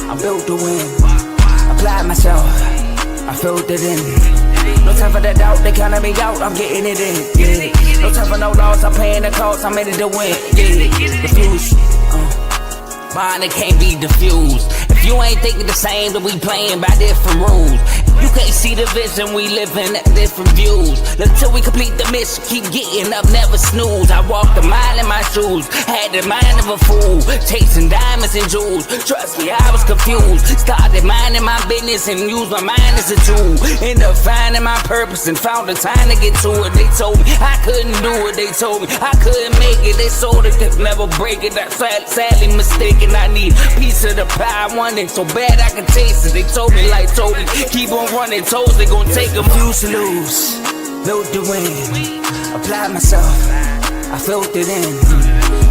I'm built to win. Applied myself, I filled it in. No time for the doubt, they counted me out, I'm getting it in. Yeah. No time for no loss, I'm paying the cost, I'm in it to win. Yeah. Refuse. Mine, it can't be diffused. If you ain't thinking the same, then we playing by different rules. You can't see the vision, we living at different views. Until we complete the mission, keep getting up, never snooze. I walked a mile in my shoes, had the mind of a fool, chasing diamonds and jewels. Trust me, I was confused. Started minding my business and used my mind as a tool. Ended up finding my purpose and found the time to get to it. They told me I couldn't do it, they told me I couldn't make it. They sold it, could never break it. That's sadly mistaken. I need a piece of the pie, I want it so bad I can taste it. They told me like Toby, keep on running toes, they gon' take a few to lose. Built to win, applied myself, I filled it in.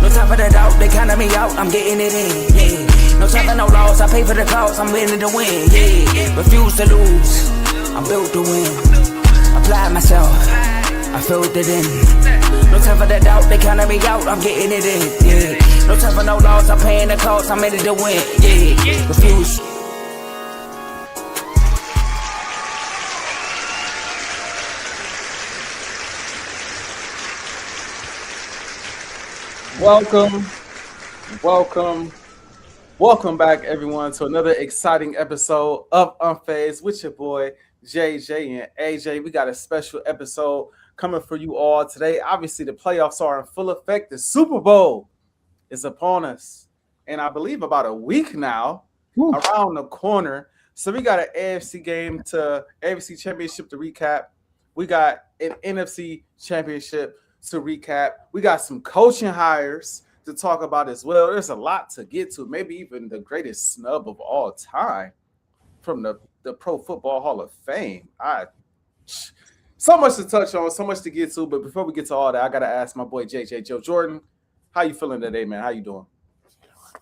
No time for the doubt, they counted me out, I'm getting it in. Yeah. No time for no loss, I pay for the cost, I'm winning to win. Yeah. Refuse to lose, I'm built to win. Applied myself, I filled it in. No time for the doubt, they counted me out, I'm getting it in. Yeah. No time for no loss, I'm paying the cost, I'm in it to win. Yeah. Refuse. Welcome back, everyone, to another exciting episode of Unfazed with your boy JJ and Ajae. We got a special episode coming for you all today. Obviously, the playoffs are in full effect. The Super Bowl is upon us, and I believe about a week now, around the corner. So we got an AFC game to AFC Championship to recap. We got an NFC Championship to recap. We got some coaching hires to talk about as well. There's a lot to get to, maybe even the greatest snub of all time from the Pro Football Hall of Fame. So much to touch on, so much to get to, but before we get to all that, I got to ask my boy JJ Joe Jordan, how you feeling today, man? How you doing?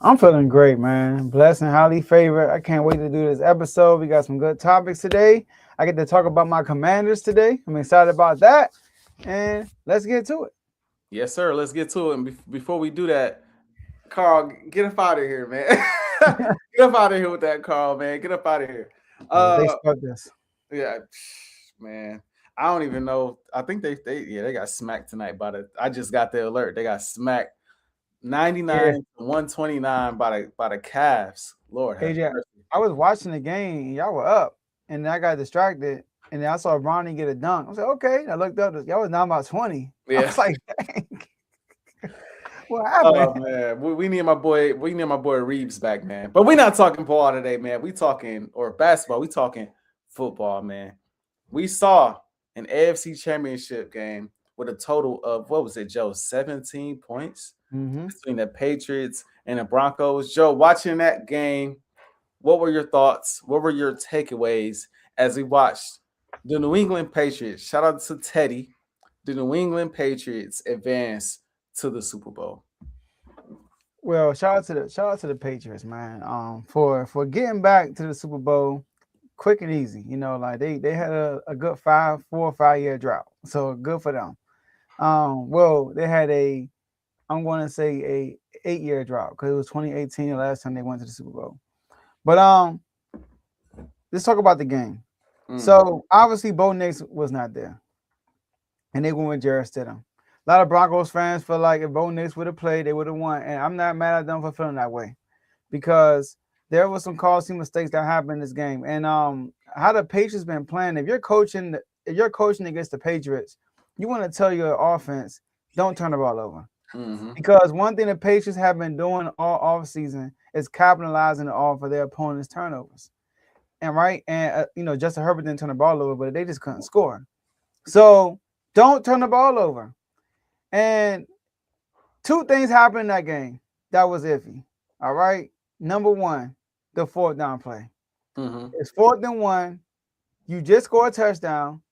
I'm feeling great, man. Blessed and highly favored. I can't wait to do this episode. We got some good topics today. I get to talk about my Commanders today. I'm excited about that. And let's get to it. Yes, sir. Let's get to it. And before we do that, Carl, get up out of here, man. Get up out of here with that, Carl, man. Get up out of here. They start this. Yeah, man. I don't even know. I think they got smacked tonight by the. I just got the alert. They got smacked 99 to 129 by the Cavs. Lord, AJ, I was watching the game. Y'all were up, and I got distracted. And then I saw Ronnie get a dunk. I was like, okay. I looked up. Y'all was down by 20. Yeah. I was like, dang. What happened? Oh man, we need my boy. We need my boy Reeves back, man. But we're not talking ball today, man. We talking basketball. We talking football, man. We saw an AFC Championship game with a total of, what was it, Joe? 17 points between the Patriots and the Broncos. Joe, watching that game, what were your thoughts? What were your takeaways as we watched the New England Patriots, shout out to Teddy, the New England Patriots advance to the Super Bowl? Well, shout out to the Patriots, man. For getting back to the Super Bowl quick and easy. You know, like they had a good 4 or 5 year drought. So good for them. Well, they had I'm going to say a 8-year drought because it was 2018 the last time they went to the Super Bowl. But let's talk about the game. So obviously Bo Nix was not there, and they went with Jarrett Stidham. A lot of Broncos fans feel like if Bo Nix would have played, they would have won, and I'm not mad at them for feeling that way because there was some costly mistakes that happened in this game. And how the Patriots been playing, if you're coaching against the Patriots, you want to tell your offense, don't turn the ball over. Because one thing the Patriots have been doing all offseason is capitalizing off of their opponent's turnovers. And Justin Herbert didn't turn the ball over, but they just couldn't score. So don't turn the ball over. And two things happened in that game that was iffy. All right. Number one, the fourth down play. It's 4th and 1. You just scored a touchdown.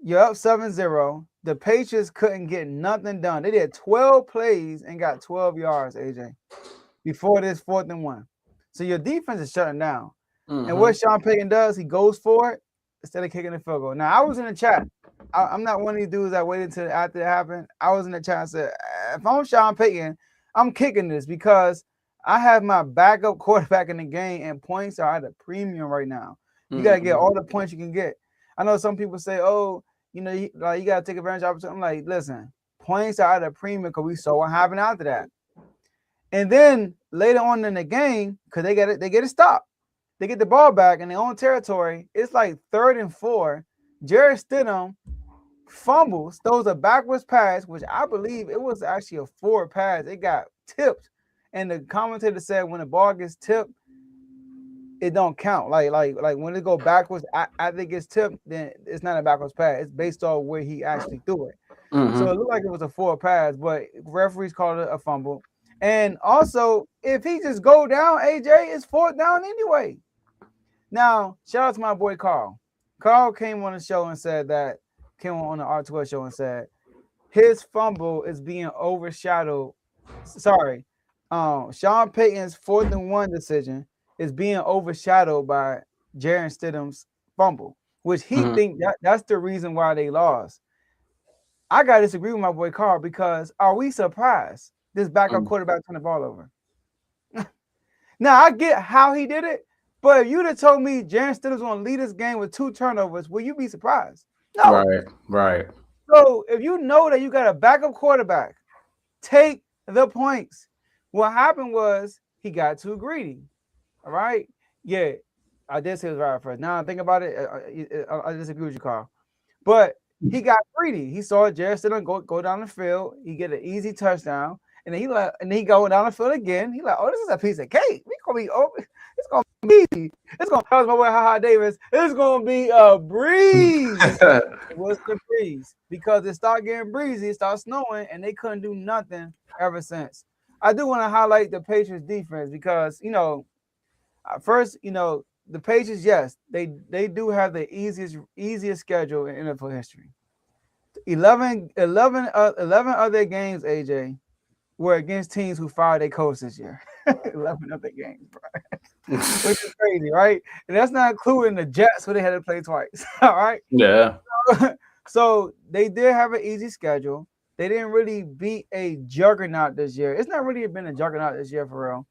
You're up 7-0. The Patriots couldn't get nothing done. They did 12 plays and got 12 yards, AJ, before this 4th and 1. So your defense is shutting down. And what Sean Payton does, he goes for it instead of kicking the field goal. Now, I was in the chat. I'm not one of these dudes that waited until after it happened. I was in the chat and said, if I'm Sean Payton, I'm kicking this because I have my backup quarterback in the game, and points are at a premium right now. You got to get all the points you can get. I know some people say, oh, you know, you got to take advantage of it. I'm like, listen, points are at a premium because we saw what happened after that. And then later on in the game, because they get it stopped. They get the ball back in their own territory. It's like 3rd and 4. Jarrett Stidham fumbles, throws a backwards pass, which I believe it was actually a forward pass. It got tipped. And the commentator said when the ball gets tipped, it don't count. Like when it go backwards, after it gets tipped, then it's not a backwards pass. It's based on where he actually threw it. So it looked like it was a forward pass, but referees called it a fumble. And also, if he just go down, AJ, it's 4th down anyway. Now, shout out to my boy Carl. Carl came on the show and said that, came on the R2 show and said his fumble is being overshadowed. Sorry. Sean Payton's 4th and 1 decision is being overshadowed by Jarrett Stidham's fumble, which he think that's the reason why they lost. I got to disagree with my boy Carl because are we surprised this backup quarterback turned the ball over? Now, I get how he did it, but if you'd have told me Jarrett Stidham's going to lead this game with 2 turnovers, will you be surprised? No. Right. So if you know that you got a backup quarterback, take the points. What happened was he got too greedy. All right? Yeah, I did say it was right first. Now I think about it, I disagree with you, Carl. But he got greedy. He saw Jarrett Stidham go down the field. He get an easy touchdown. And then he go down the field again. He like, oh, this is a piece of cake. We gonna be open. It's gonna be easy. It's gonna tell my boy Haha Davis. It's gonna be a breeze. It was the breeze because it started getting breezy. It started snowing, and they couldn't do nothing ever since. I do want to highlight the Patriots defense because first the Patriots, yes, they do have the easiest schedule in NFL history. 11 other games, AJ, were against teams who fired their coach this year. 11 other games, bro. Which is crazy, right? And that's not including the Jets, who they had to play twice. All right? Yeah. So they did have an easy schedule. They didn't really beat a juggernaut this year. It's not really been a juggernaut this year for real.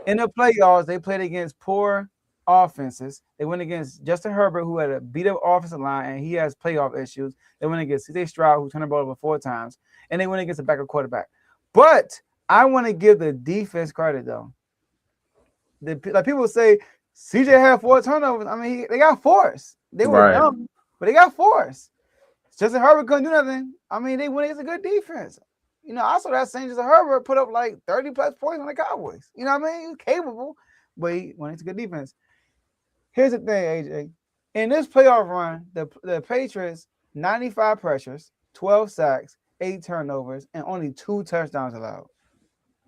In the playoffs, they played against poor offenses. They went against Justin Herbert, who had a beat-up offensive line, and he has playoff issues. They went against C.J. Stroud, who turned the ball over 4 times, and they went against a backup quarterback. But I want to give the defense credit, though. Like people say, CJ had 4 turnovers. I mean, they got forced. They were dumb, but they got forced. Justin Herbert couldn't do nothing. I mean, they went against a good defense. I saw that same Justin Herbert put up like 30-plus points on the Cowboys. You know what I mean? He was capable, but he went into good defense. Here's the thing, AJ. In this playoff run, the Patriots, 95 pressures, 12 sacks, 8 turnovers, and only 2 touchdowns allowed.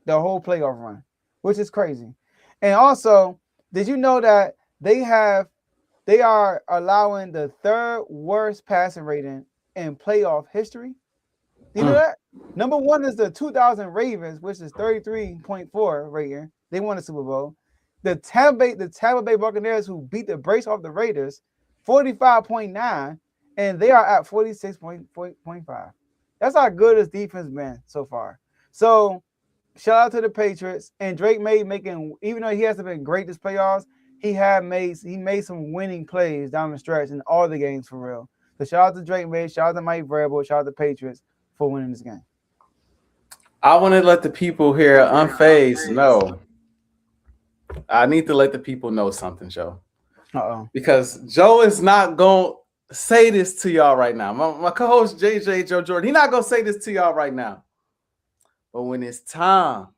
The whole playoff run, which is crazy. And also, did you know that they are allowing the 3rd worst passing rating in playoff history? You know that? Number 1 is the 2000 Ravens, which is 33.4 rating. They won the Super Bowl. The Tampa Bay Buccaneers, who beat the brace off the Raiders, 45.9, and they are at 46.5. That's how good his defense been so far. So shout out to the Patriots and Drake making, even though he hasn't been great this playoffs, he made some winning plays down the stretch in all the games for real. So shout out to Drake May, shout out to Mike Vrabel, shout out to the Patriots for winning this game. I want to let the people here Unfazed know. I need to let the people know something, Joe. Because Joe is not going to say this to y'all right now. My co-host, JJ Joe Jordan, he's not going to say this to y'all right now. But when it's time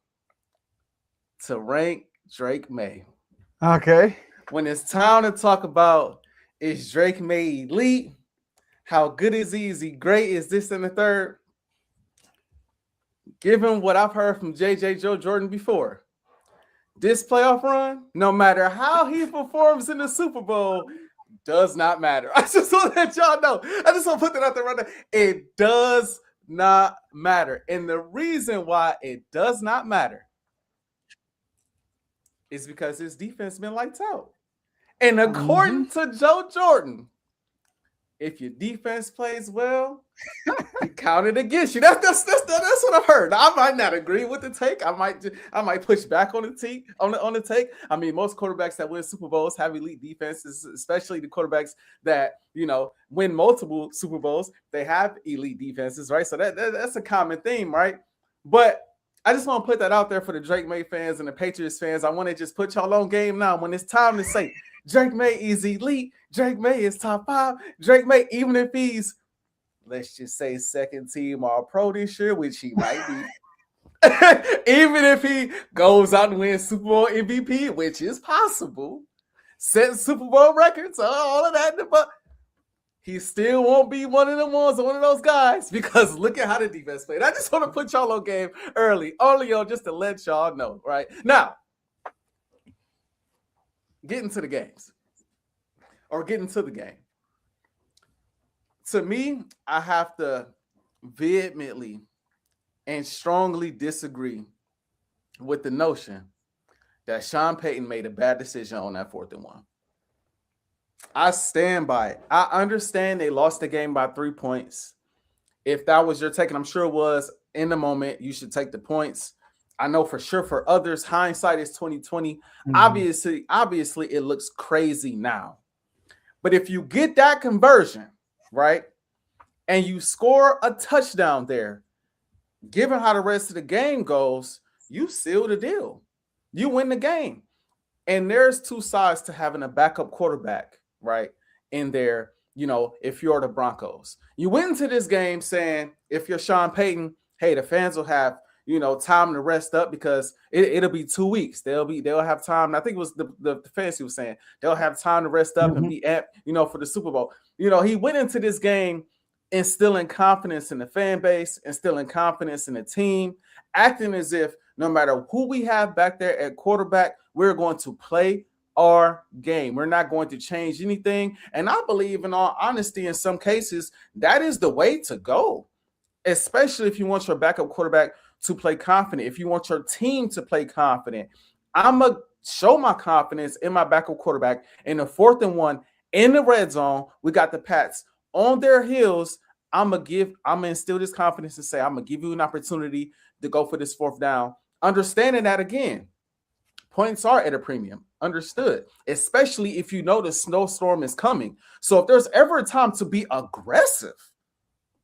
to rank Drake May. Okay. When it's time to talk about is Drake May elite? How good is he? Is he great? Is this and the third? Given what I've heard from JJ Joe Jordan before, this playoff run, no matter how he performs in the Super Bowl, does not matter. I just want to let y'all know. I just want to put that out there right now. It does not matter. And the reason why it does not matter is because his defense been lights out. And according to Joe Jordan, if your defense plays well, he counted against you. That's what I've heard. Now, I might not agree with the take. I might push back on the take. I mean, most quarterbacks that win Super Bowls have elite defenses, especially the quarterbacks that win multiple Super Bowls. They have elite defenses, right? So that's a common theme, right? But I just want to put that out there for the Drake May fans and the Patriots fans. I want to just put y'all on game now when it's time to say Drake May is elite. Drake May is top 5. Drake May, even if he's, let's just say, second team All Pro this year, which he might be. Even if he goes out and wins Super Bowl MVP, which is possible, set Super Bowl records, all of that, but he still won't be one of those guys, because look at how the defense played. I just want to put y'all on game early, only just to let y'all know, right? Now, getting to the game. To me, I have to vehemently and strongly disagree with the notion that Sean Payton made a bad decision on that 4th and 1. I stand by it. I understand they lost the game by 3 points. If that was your take, and I'm sure it was in the moment, you should take the points. I know for sure for others, hindsight is 2020. Mm-hmm. Obviously, it looks crazy now. But if you get that conversion, right, and you score a touchdown there, given how the rest of the game goes, you seal the deal. You win the game. And there's two sides to having a backup quarterback, right, in there, if you're the Broncos. You went into this game saying, if you're Sean Payton, hey, the fans will have, time to rest up, because it'll be 2 weeks. They'll have time. I think it was the fans he was saying, they'll have time to rest up and be amped, for the Super Bowl. He went into this game instilling confidence in the fan base, instilling confidence in the team, acting as if no matter who we have back there at quarterback, we're going to play our game. We're not going to change anything. And I believe, in all honesty, in some cases, that is the way to go, especially if you want your backup quarterback to play confident, if you want your team to play confident. I'm going to show my confidence in my backup quarterback in the 4th and 1 in the red zone. We got the Pats on their heels. I'm going to instill this confidence and say, I'm going to give you an opportunity to go for this 4th down. Understanding that, again, points are at a premium. Understood. Especially if you know the snowstorm is coming. So if there's ever a time to be aggressive,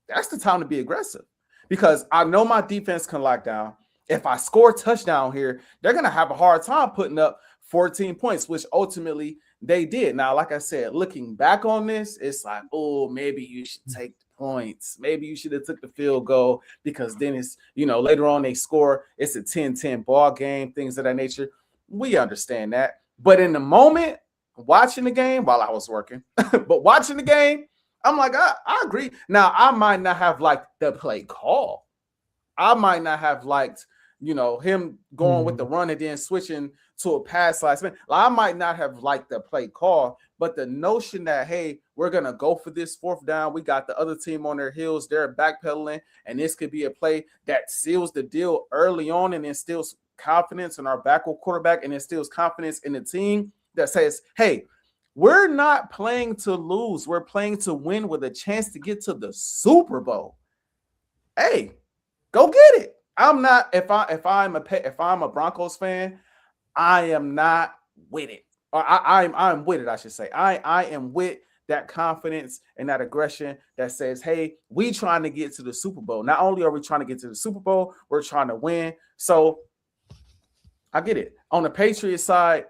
that's the time to be aggressive. Because I know my defense can lock down. If I score a touchdown here, they're going to have a hard time putting up 14 points, which ultimately they did. Now, like I said, looking back on this, it's like, oh, maybe you should take the points. Maybe you should have took the field goal, because then it's, later on they score. It's a 10-10 ball game, things of that nature. We understand that. But in the moment, watching the game while I was working, but watching the game, I'm like, I agree. Now, I might not have liked the play call. I might not have liked, him going with the run and then switching to a pass last minute. I might not have liked the play call, but the notion that, hey, we're going to go for this 4th down. We got the other team on their heels. They're backpedaling, and this could be a play that seals the deal early on and instills confidence in our backup quarterback and instills confidence in the team that says, hey, we're not playing to lose. We're playing to win with a chance to get to the Super Bowl. Hey, go get it. I'm not, if I'm a Broncos fan, I am not with it. Or I'm with it, I should say. I am with that confidence and that aggression that says, hey, we trying to get to the Super Bowl. Not only are we trying to get to the Super Bowl, we're trying to win. So I get it. On the Patriots side,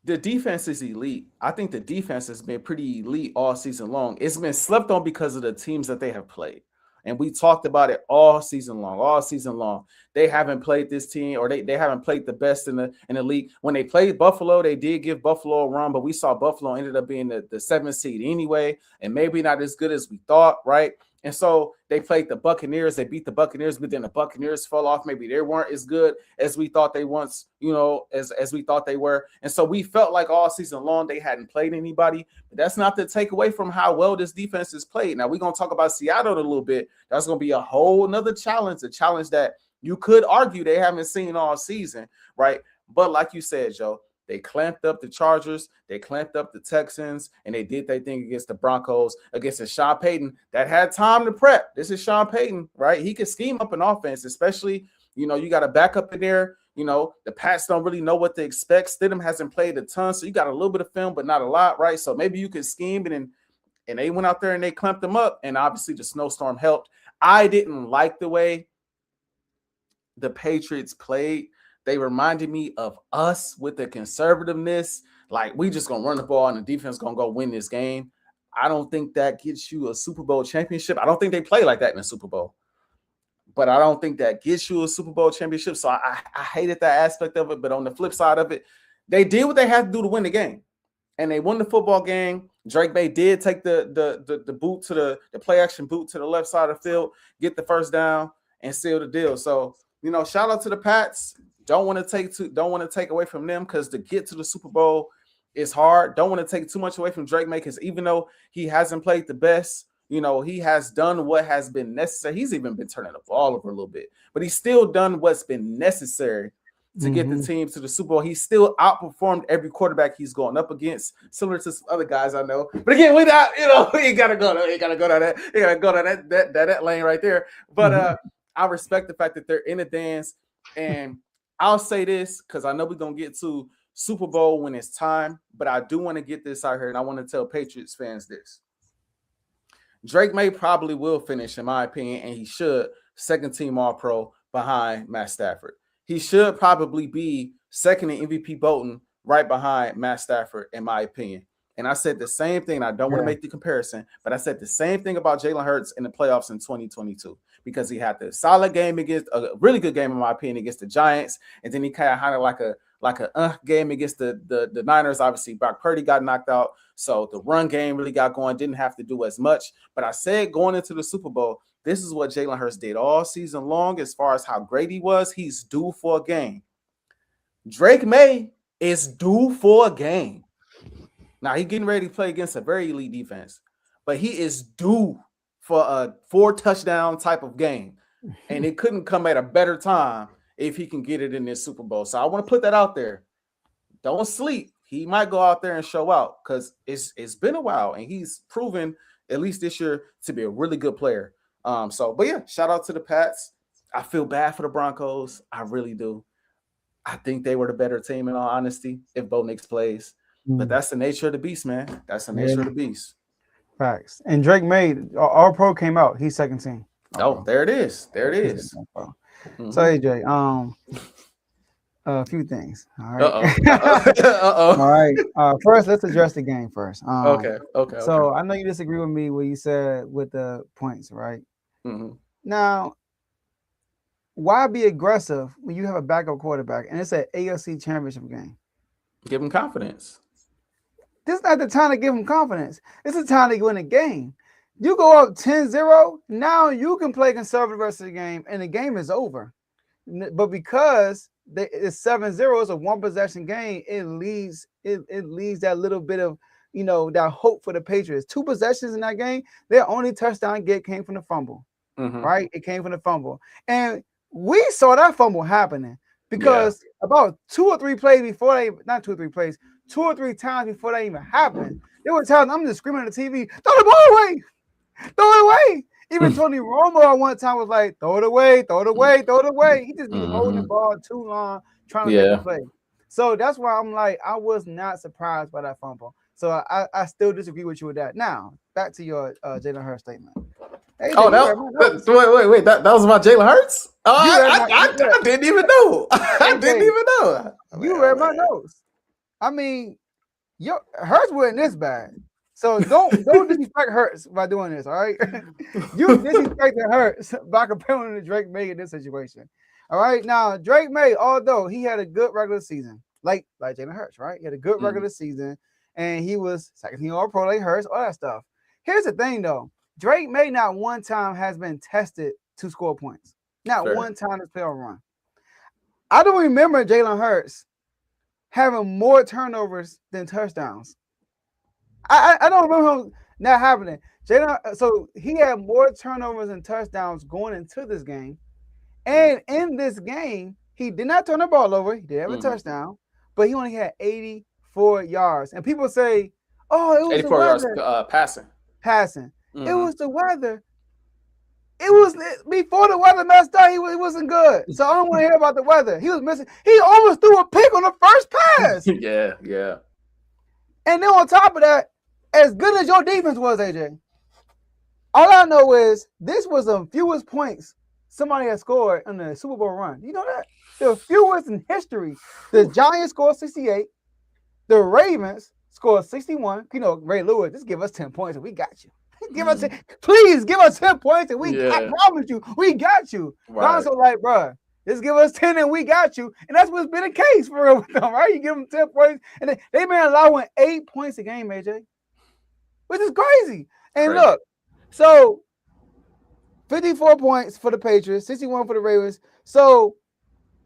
the defense is elite. I think the defense has been pretty elite all season long. It's been slept on because of the teams that they have played. And we talked about it all season long. They haven't played this team, or they haven't played the best in the league. When they played Buffalo, they did give Buffalo a run, but we saw Buffalo ended up being the 7th seed anyway, and maybe not as good as we thought, right? And so they played the Buccaneers. They beat the Buccaneers, but then the Buccaneers fell off. Maybe they weren't as good as we thought they once, as we thought they were. And so we felt like all season long they hadn't played anybody. But that's not to take away from how well this defense is played. Now, we're going to talk about Seattle in a little bit. That's going to be a whole nother challenge, a challenge that you could argue they haven't seen all season, right? But like you said, Joe, They clamped up the Chargers, they clamped up the Texans, and they did their thing against the Broncos, against Sean Payton that had time to prep. This is Sean Payton, right? He can scheme up an offense, especially, you got a backup in there. The Pats don't really know what to expect. Stidham hasn't played a ton, so you got a little bit of film, but not a lot, right? So maybe you can scheme and they went out there and they clamped them up, and obviously the snowstorm helped. I didn't like the way the Patriots played. They reminded me of us with the conservativeness. Like, we just going to run the ball and the defense going to go win this game. I don't think that gets you a Super Bowl championship. I don't think they play like that in the Super Bowl. But I don't think that gets you a Super Bowl championship. So I hated that aspect of it. But on the flip side of it, they did what they had to do to win the game. And they won the football game. Drake May did take the boot to the play action boot to the left side of the field, get the first down, and seal the deal. So, shout out to the Pats. Don't want to take away from them, because to get to the Super Bowl is hard. Don't want to take too much away from Drake May, because even though he hasn't played the best, he has done what has been necessary. He's even been turning the ball over a little bit, but he's still done what's been necessary to get the team to the Super Bowl. He's still outperformed every quarterback he's going up against, similar to some other guys I know. But again, without, you gotta go to that lane right there. But I respect the fact that they're in the dance. And I'll say this, because I know we're gonna get to Super Bowl when it's time, but I do want to get this out here, and I want to tell Patriots fans this. Drake May probably will finish, in my opinion, and he should, second team All-Pro behind Matt Stafford. He should probably be second in MVP voting, right behind Matt Stafford, in my opinion. And I said the same thing. I don't want to make the comparison, but I said the same thing about Jalen Hurts in the playoffs in 2022, because he had the solid game against a really good game, in my opinion, against the Giants. And then he kind of had like a game against the Niners. Obviously, Brock Purdy got knocked out. So the run game really got going, didn't have to do as much. But I said going into the Super Bowl, this is what Jalen Hurts did all season long as far as how great he was. He's due for a game. Drake May is due for a game. Now, he's getting ready to play against a very elite defense, but he is due for a 4-touchdown type of game. And it couldn't come at a better time if he can get it in this Super Bowl. So I want to put that out there. Don't sleep. He might go out there and show out, because it's been a while, and he's proven, at least this year, to be a really good player. But yeah, shout out to the Pats. I feel bad for the Broncos. I really do. I think they were the better team, in all honesty, if Bo Nix plays. But that's the nature of the beast, man. That's the nature of the beast. Facts. And Drake May, All Pro came out. He's second team. Oh, there it is. There it is. So AJ, a few things. All right. All right. First, let's address the game first. Okay. So I know you disagree with me what you said with the points, right? Now, why be aggressive when you have a backup quarterback and it's an AFC Championship game? Give him confidence. This is not the time to give him confidence. It's the time to win a game. You go up 10-0, now you can play conservative the rest of the game, and the game is over. But because it's 7-0, it's a one-possession game, it leaves that little bit of, that hope for the Patriots. 2 possessions in that game, their only touchdown came from the fumble, right? It came from the fumble. And we saw that fumble happening because about 2 or 3 plays before they, not 2 or 3 plays, 2 or 3 times before that even happened, there were times I'm just screaming at the TV, throw the ball away. Throw it away. Even Tony Romo at one time was like, throw it away, throw it away, throw it away. He just been holding the ball too long, trying to make a play. So that's why I'm like, I was not surprised by that fumble. So I still disagree with you with that. Now, back to your Jalen Hurts statement. Hey, wait. That was about Jalen Hurts? I didn't even know. I didn't even know. You read my notes. I mean, Hurts wasn't this bad. So don't disrespect Hurts by doing this, all right? You disrespected Hurts by comparing to Drake May in this situation. All right. Now, Drake May, although he had a good regular season, like Jalen Hurts, right? He had a good regular season, and he was second team All-Pro like Hurts, all that stuff. Here's the thing, though. Drake May not one time has been tested to score points. Not one time this playoff run. I don't remember Jalen Hurts having more turnovers than touchdowns. I don't remember him not happening. So he had more turnovers and touchdowns going into this game. And in this game, he did not turn the ball over. He did have a touchdown, but he only had 84 yards. And people say, "Oh, it was 84 the yards weather." passing. Mm-hmm. It was the weather. It was before the weather messed up. He wasn't good. So I don't want to hear about the weather. He was missing. He almost threw a pick on the first pass. Yeah. And then on top of that, as good as your defense was, AJ, all I know is this was the fewest points somebody has scored in the Super Bowl run. You know that? The fewest in history. The Giants scored 68. The Ravens scored 61. You know, Ray Lewis, just give us 10 points and we got you. Please give us 10 points and I promise you, we got you. Right. I'm also like, bro, just give us 10 and we got you. And that's what's been the case for real with them, right? You give them 10 points and they been allowing 8 points a game, AJ, which is crazy. And look, so 54 points for the Patriots, 61 for the Ravens. So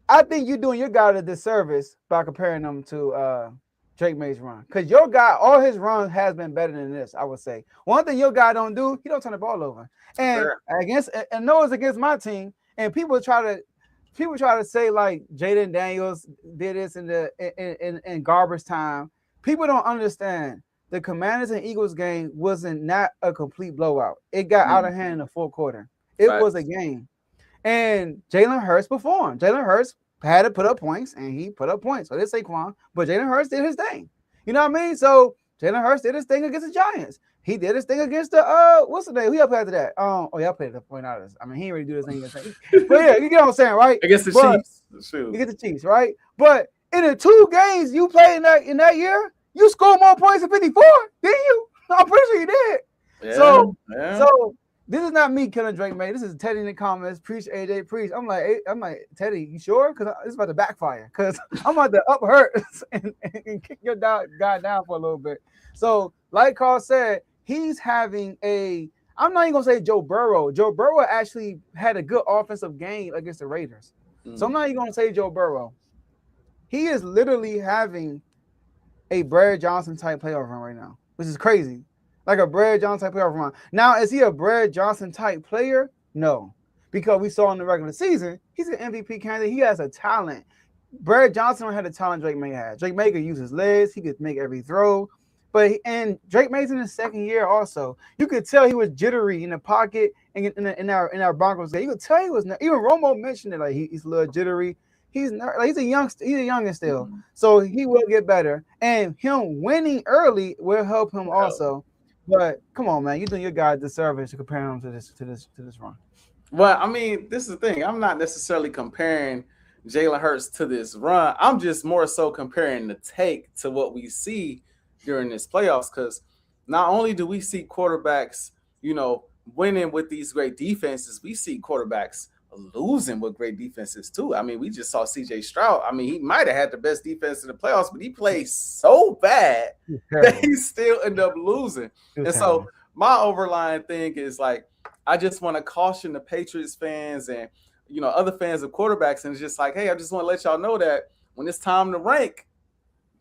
I think you're doing your guy a disservice by comparing them to Drake May's run. Because your guy, all his runs has been better than this, I would say. One thing your guy don't do, he don't turn the ball over. And and no, it's against my team. And people try to say like Jaden Daniels did this in garbage time. People don't understand. The Commanders and Eagles game wasn't not a complete blowout. It got out of hand in the fourth quarter. It was a game. And Jalen Hurts performed. Jalen Hurts had to put up points, and he put up points. So did Saquon, but Jalen Hurts did his thing. You know what I mean? So Jalen Hurts did his thing against the Giants. He did his thing against the what's the name? Who y'all played after that? Y'all played the 49ers. I mean, he ain't really do his thing against them. But yeah, you get what I'm saying, right? Against the Chiefs. You get the Chiefs, right? But in the 2 games you played in that year, you scored more points than 54, didn't you? I'm pretty sure you did. Yeah, so this is not me killing Drake May. This is Teddy in the comments. Preach, AJ, preach. I'm like, Teddy, you sure? Because it's about to backfire. Because I'm about to up Hurts and kick your guy down for a little bit. So, like Carl said, he's having I'm not even going to say Joe Burrow. Joe Burrow actually had a good offensive game against the Raiders. So I'm not even going to say Joe Burrow. He is literally having a Brad Johnson type playoff run right now, which is crazy. Like a Brad Johnson type playoff run. Now, is he a Brad Johnson type player? No. Because we saw in the regular season, he's an MVP candidate. He has a talent. Brad Johnson don't have the talent Drake May had. Drake May could use his legs. He could make every throw. And Drake May's in his second year also. You could tell he was jittery in the pocket and in our Broncos game. You could tell he was – even Romo mentioned it, like he's a little jittery. He's a youngster. He's a youngin still. So he will get better. And him winning early will help him also. But come on, man, you're doing your guy a disservice to compare him to this run. Well, I mean, this is the thing. I'm not necessarily comparing Jalen Hurts to this run. I'm just more so comparing the take to what we see during this playoffs. Because not only do we see quarterbacks, winning with these great defenses, we see quarterbacks losing with great defenses too. I mean, we just saw CJ Stroud. I mean, he might have had the best defense in the playoffs, but he played so bad that he still ended up losing. So my overlying thing is like, I just want to caution the Patriots fans and other fans of quarterbacks, and it's just like, hey, I just want to let y'all know that when it's time to rank,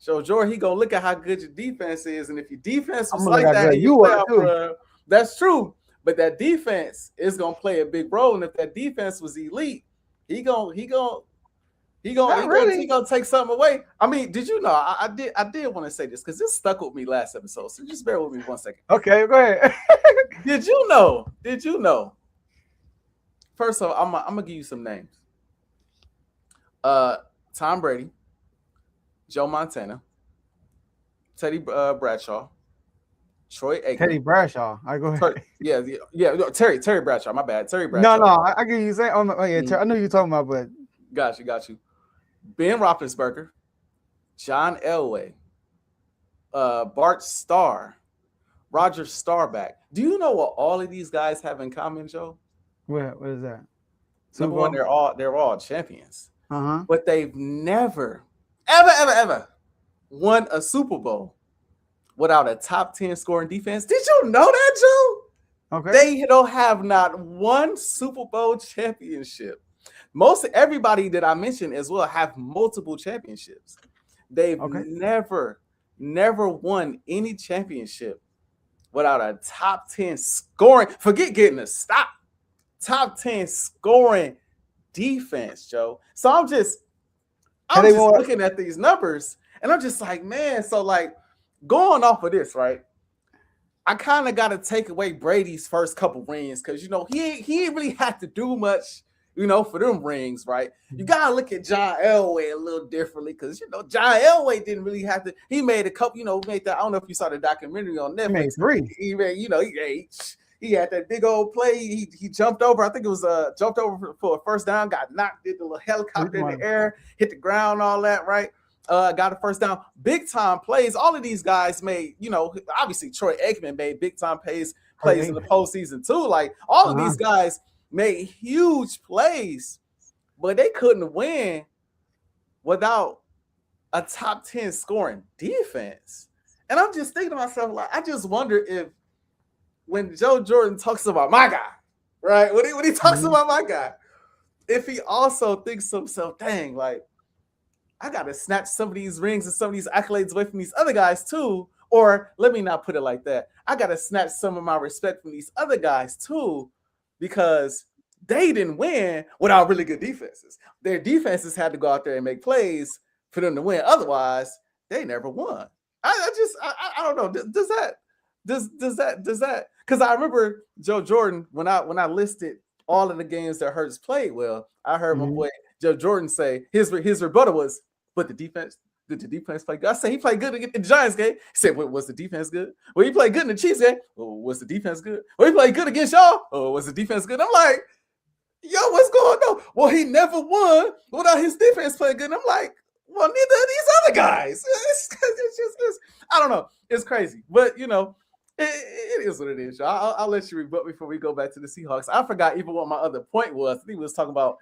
Joe Jordan, he gonna look at how good your defense is, and if your defense was like that, that's true. But that defense is gonna play a big role, and if that defense was elite, he gonna take something away. I mean, did you know? I did want to say this because this stuck with me last episode. So just bear with me 1 second. Okay, go ahead. Did you know? First of all, I'm gonna give you some names. Tom Brady, Joe Montana, Teddy Bradshaw, Troy Aikman. Teddy Bradshaw. I go ahead. No, Terry Bradshaw. My bad. Terry Bradshaw. No, I get you saying. I know you're talking about, but got you. Ben Roethlisberger, John Elway, Bart Starr, Roger Staubach. Do you know what all of these guys have in common, Joe? What is that? Number one, they're all champions. But they've never, ever won a Super Bowl without a top 10 scoring defense. Did you know that, Joe? Okay. They don't have not one Super Bowl championship. Everybody that I mentioned as well have multiple championships. They've never won any championship without a top 10 scoring. Forget getting a stop. Top 10 scoring defense, Joe. So I'm just looking at these numbers, And I'm just like, man, so like going off of this, right? I kind of got to take away Brady's first couple rings because, you know, he ain't really had to do much, you know, for them rings, right? You got to look at John Elway a little differently because, you know, John Elway didn't really have to. He made a couple, you know, made that. I don't know if you saw the documentary on Netflix. He made 3. He made, you know, he had that big old play. He jumped over. I think it was jumped over for a first down, got knocked, did the little helicopter in the air, hit the ground, all that, right? Got a first down, big time plays. All of these guys made, you know, obviously Troy Aikman made big time plays in the postseason too. Like all of these guys made huge plays, but they couldn't win without a top 10 scoring defense. And I'm just thinking to myself, like, I just wonder if when Joe Jordan talks about my guy, right? When he talks about my guy, if he also thinks to himself, dang, like, I got to snatch some of these rings and some of these accolades away from these other guys too. Or let me not put it like that. I got to snatch some of my respect from these other guys too, because they didn't win without really good defenses. Their defenses had to go out there and make plays for them to win. Otherwise, they never won. I don't know. Does that? Because I remember Joe Jordan when I listed all of the games that Hurts played well. I heard my boy Joe Jordan say his rebuttal was, but did the defense play good? I said he played good in the Giants game. He said, well, was the defense good? Well, he played good in the Chiefs game. Well, was the defense good? Well, he played good against y'all. Oh, was the defense good? I'm like, yo, what's going on? Well, he never won without his defense playing good. And I'm like, well, neither of these other guys. It's I don't know. It's crazy. But, you know, it is what it is. I'll let you rebut before we go back to the Seahawks. I forgot even what my other point was. I think we was talking about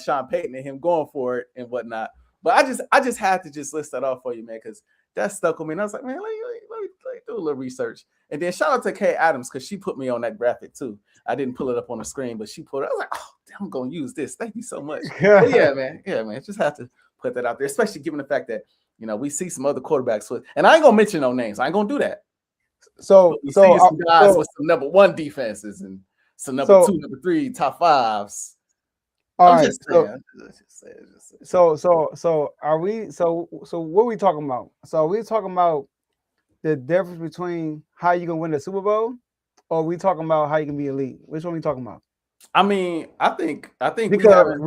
Sean Payton and him going for it and whatnot. But I just had to just list that off for you, man, because that stuck with me. And I was like, man, let me do a little research. And then shout out to Kay Adams because she put me on that graphic too. I didn't pull it up on the screen, but she put it. I was like, oh, damn, I'm going to use this. Thank you so much. But yeah, man. Just have to put that out there, especially given the fact that, you know, we see some other quarterbacks with, and I ain't going to mention no names. I ain't going to do that. So see some guys with some number 1 defenses and some number 2, number 3, top 5s. All right. So are we? So what are we talking about? So are we talking about the difference between how you can win the Super Bowl, or are we talking about how you can be elite? Which one are we talking about? I mean, I think because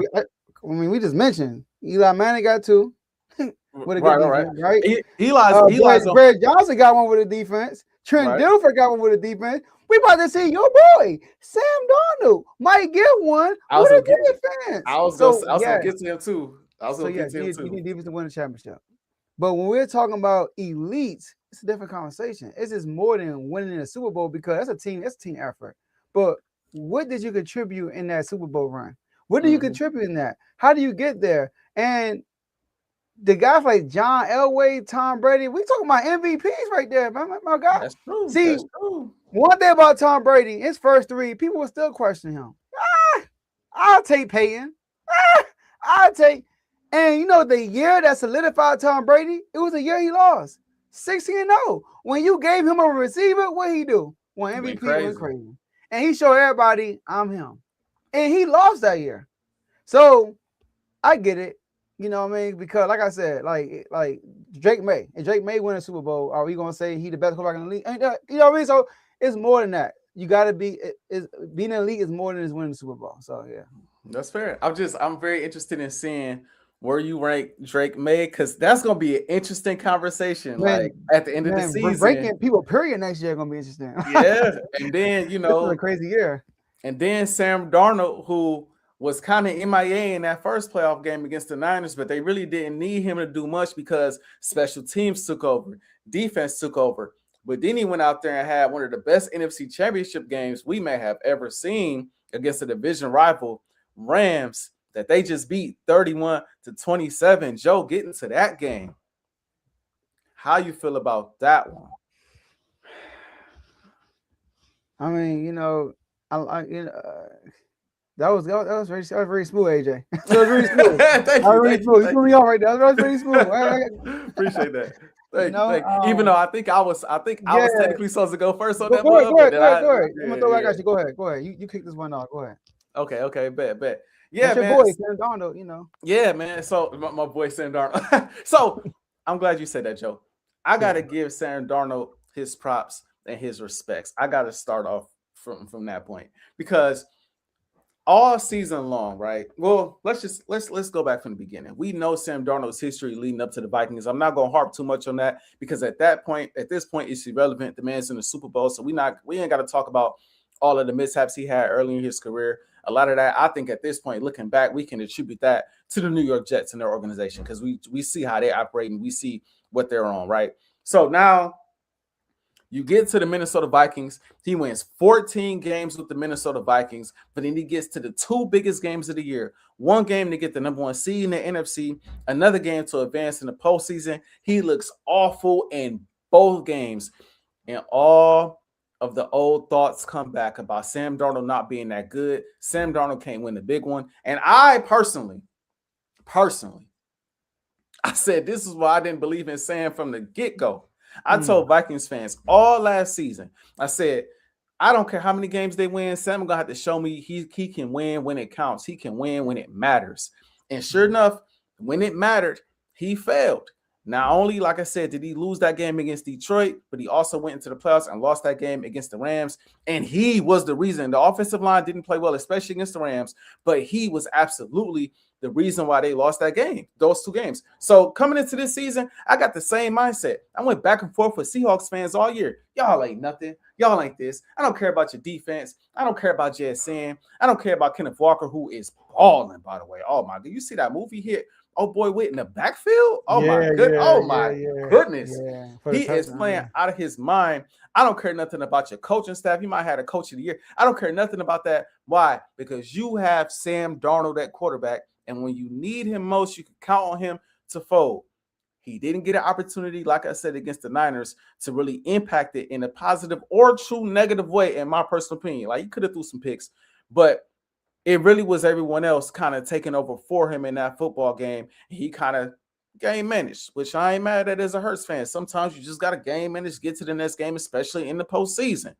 we just mentioned Eli Manning got 2. With a good defense, right? Eli's Brad Johnson got one with a defense. Trent Dilfer got one with a defense. We about to see your boy Sam Darnold might get one with a defense. I was gonna get to him too. You need defense to win the championship. But when we're talking about elites, it's a different conversation. It's just more than winning a Super Bowl because that's a team effort. But what did you contribute in that Super Bowl run? What do you contribute in that? How do you get there? And the guys like John Elway, Tom Brady, we talking about MVPs right there, man. My God. That's true. See, one thing about Tom Brady, his first 3, people were still questioning him. I'll take Peyton. I'll take. And you know, the year that solidified Tom Brady, it was a year he lost 16-0. When you gave him a receiver, what he do? When MVP went crazy. And he showed everybody, I'm him. And he lost that year. So I get it. You know what I mean? Because like I said, like Drake May. And Drake May win a Super Bowl. Are we gonna say he the best quarterback in the league? You know what I mean? So it's more than that. You gotta be being in the league is more than just winning the Super Bowl. So yeah. That's fair. I'm very interested in seeing where you rank Drake May, because that's gonna be an interesting conversation. Man, like at the end of the season. Ranking people period next year gonna be interesting. Yeah. And then you know this is a crazy year. And then Sam Darnold, who was kind of MIA in that first playoff game against the Niners, but they really didn't need him to do much because special teams took over, defense took over. But then he went out there and had one of the best NFC Championship games we may have ever seen against a division rival, Rams, that they just beat 31-27. Joe, getting to that game, how you feel about that one? I mean, you know, that was very smooth, AJ. That was very smooth. Thank you. You put me on right now. That was very smooth. Appreciate that. Thank you. Even though I think I was technically supposed to go first on that. Go ahead. I'm gonna throw back at you. Go ahead. You kick this one off. Go ahead. Okay. Bet. Yeah, that's man. Your boy Sam Darnold, you know. Yeah, man. So my boy Sam Darnold. So I'm glad you said that, Joe. I got to give Sam Darnold his props and his respects. I got to start off from that point because all season long, right? Well, let's go back from the beginning. We know Sam Darnold's history leading up to the Vikings. I'm not gonna harp too much on that because at this point, it's irrelevant. The man's in the Super Bowl, so we ain't got to talk about all of the mishaps he had early in his career. A lot of that, I think, at this point, looking back, we can attribute that to the New York Jets and their organization because we see how they operate and we see what they're on, right? So now you get to the Minnesota Vikings. He wins 14 games with the Minnesota Vikings, but then he gets to the two biggest games of the year. One game to get the number one seed in the NFC, another game to advance in the postseason. He looks awful in both games. And all of the old thoughts come back about Sam Darnold not being that good. Sam Darnold can't win the big one. And I personally, I said this is why I didn't believe in Sam from the get-go. I told Vikings fans all last season, I said, I don't care how many games they win. Sam going to have to show me he can win when it counts. He can win when it matters. And sure enough, when it mattered, he failed. Not only, like I said, did he lose that game against Detroit, but he also went into the playoffs and lost that game against the Rams. And he was the reason. The offensive line didn't play well, especially against the Rams, but he was absolutely the reason why they lost that game, those two games. So coming into this season, I got the same mindset. I went back and forth with Seahawks fans all year. Y'all ain't nothing. Y'all ain't this. I don't care about your defense. I don't care about JSN. I don't care about Kenneth Walker, who is balling, by the way. Oh, my God. You see that movie hit? Oh, boy, Witt in the backfield? Oh, my goodness. He is playing out of his mind. I don't care nothing about your coaching staff. You might have had a coach of the year. I don't care nothing about that. Why? Because you have Sam Darnold at quarterback. And when you need him most, you can count on him to fold. He didn't get an opportunity, like I said, against the Niners to really impact it in a positive or true negative way, in my personal opinion. Like, he could have threw some picks, but it really was everyone else kind of taking over for him in that football game. He kind of game managed, which I ain't mad at as a Hurts fan. Sometimes you just got to game manage, get to the next game, especially in the postseason.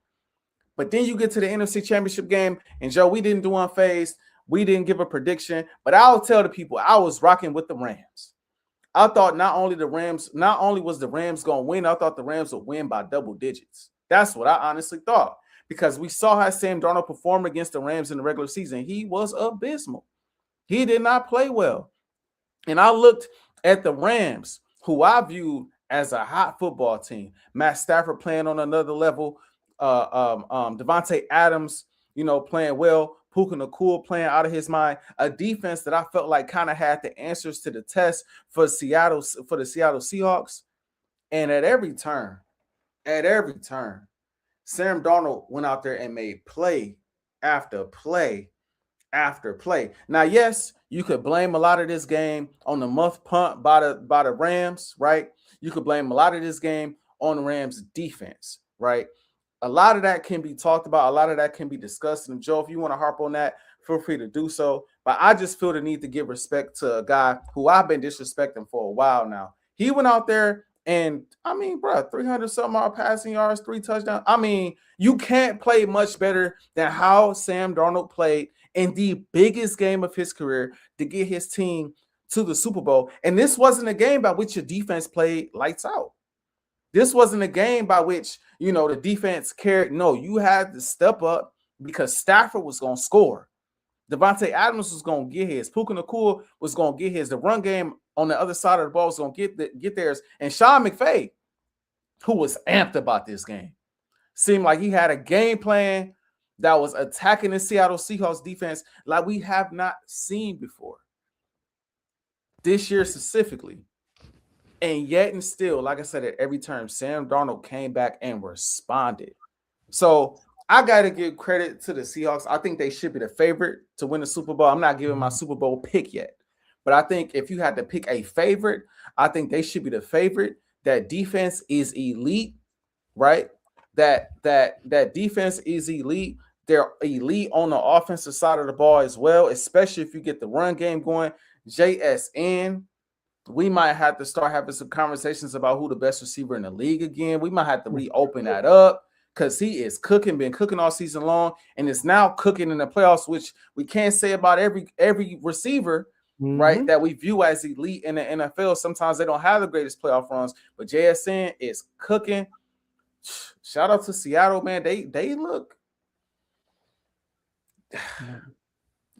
But then you get to the NFC Championship game, and Joe, we didn't do Unfazed. We didn't give a prediction, but I'll tell the people I was rocking with the Rams. I thought not only was the Rams going to win, I thought the Rams would win by double digits. That's what I honestly thought because we saw how Sam Darnold performed against the Rams in the regular season. He was abysmal. He did not play well. And I looked at the Rams, who I viewed as a hot football team. Matt Stafford playing on another level. Devontae Adams, playing well. Puka Nacua playing out of his mind, a defense that I felt like kind of had the answers to the test for the Seattle Seahawks. And at every turn, Sam Darnold went out there and made play after play after play. Now, yes, you could blame a lot of this game on the muff punt by the Rams, right? You could blame a lot of this game on the Rams defense, right? A lot of that can be talked about. A lot of that can be discussed. And Joe, if you want to harp on that, feel free to do so. But I just feel the need to give respect to a guy who I've been disrespecting for a while now. He went out there and, 300-something passing yards, 3 touchdowns. You can't play much better than how Sam Darnold played in the biggest game of his career to get his team to the Super Bowl. And this wasn't a game by which your defense played lights out. This wasn't a game by which, the defense cared. No, you had to step up because Stafford was going to score. Devontae Adams was going to get his. Puka Nacua was going to get his. The run game on the other side of the ball was going to get theirs. And Sean McVay, who was amped about this game, seemed like he had a game plan that was attacking the Seattle Seahawks defense like we have not seen before. This year specifically. And yet and still, like I said, at every turn, Sam Darnold came back and responded. So I got to give credit to the Seahawks. I think they should be the favorite to win the Super Bowl. I'm not giving my Super Bowl pick yet. But I think if you had to pick a favorite, I think they should be the favorite. That defense is elite, right? That defense is elite. They're elite on the offensive side of the ball as well, especially if you get the run game going. JSN. We might have to start having some conversations about who the best receiver in the league again. We might have to reopen that up because he is been cooking all season long, and is now cooking in the playoffs, which we can't say about every receiver. right, that we view as elite in the NFL. Sometimes they don't have the greatest playoff runs, but JSN is cooking. Shout out to Seattle, man. They look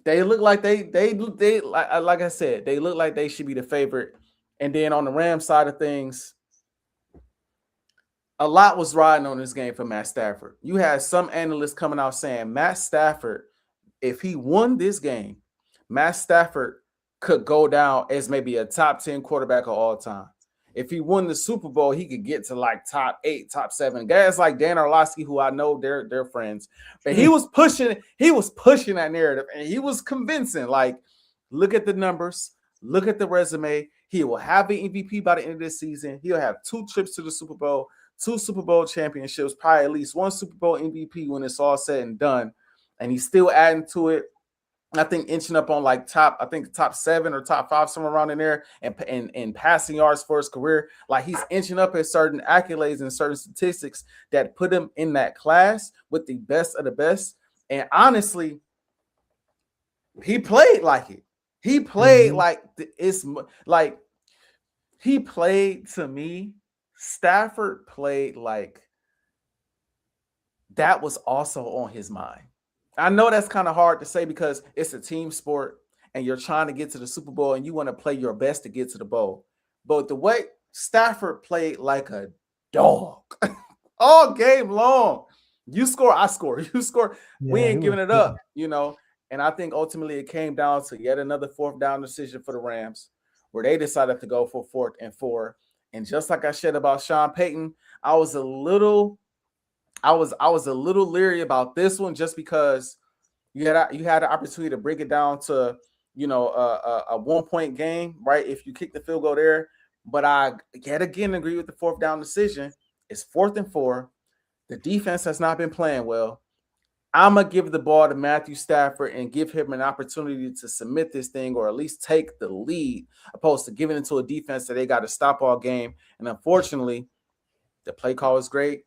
like they like I said, they look like they should be the favorite. And then on the Rams side of things, a lot was riding on this game for Matt Stafford. You had some analysts coming out saying Matt Stafford, if he won this game, Matt Stafford could go down as maybe a top 10 quarterback of all time. If he won the Super Bowl, he could get to like top 8, top 7. Guys like Dan Orlovsky, who I know they're friends, but he was pushing that narrative, and he was convincing. Like, look at the numbers, look at the resume. He will have an MVP by the end of this season. He'll have 2 trips to the Super Bowl, 2 Super Bowl championships, probably at least 1 Super Bowl MVP when it's all said and done. And he's still adding to it. I think inching up on like top 7 or top 5, somewhere around in there, and passing yards for his career. Like, he's inching up at certain accolades and certain statistics that put him in that class with the best of the best. And honestly, he played like it. He played like it's like he played to me. Stafford played like that was also on his mind. I know that's kind of hard to say because it's a team sport and you're trying to get to the Super Bowl and you want to play your best to get to the bowl. But the way Stafford played like a dog all game long. You score, I score. You score. Yeah, we ain't giving it up, you know. And I think ultimately it came down to yet another 4th down decision for the Rams, where they decided to go for 4th and 4. And just like I said about Sean Payton, I was a little leery about this one, just because you had the opportunity to bring it down to, you know, a 1-point game, right? If you kick the field goal there. But I yet again agree with the 4th down decision. It's 4th and 4. The defense has not been playing well. I'm going to give the ball to Matthew Stafford and give him an opportunity to submit this thing, or at least take the lead, opposed to giving it to a defense that they got to stop all game. And unfortunately, the play call was great.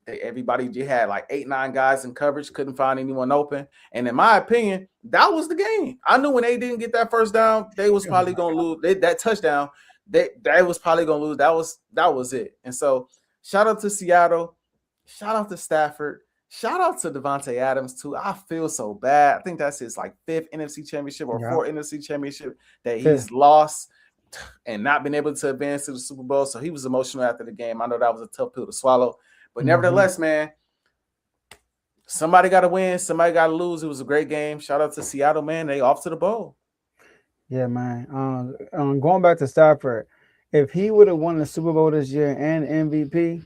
Everybody had like 8-9 guys in coverage, couldn't find anyone open. And in my opinion, that was the game. I knew when they didn't get that first down, they was probably going to lose. That touchdown, they was probably going to lose. That was it. And so shout out to Seattle. Shout out to Stafford. Shout out to Devontae Adams too. I feel so bad. I think that's his like 5th NFC championship or 4th NFC championship that he's lost and not been able to advance to the Super Bowl. So he was emotional after the game. I know that was a tough pill to swallow. But nevertheless, man, somebody got to win. Somebody got to lose. It was a great game. Shout out to Seattle, man. They off to the bowl. Yeah, man. Going back to Stafford, if he would have won the Super Bowl this year and MVP,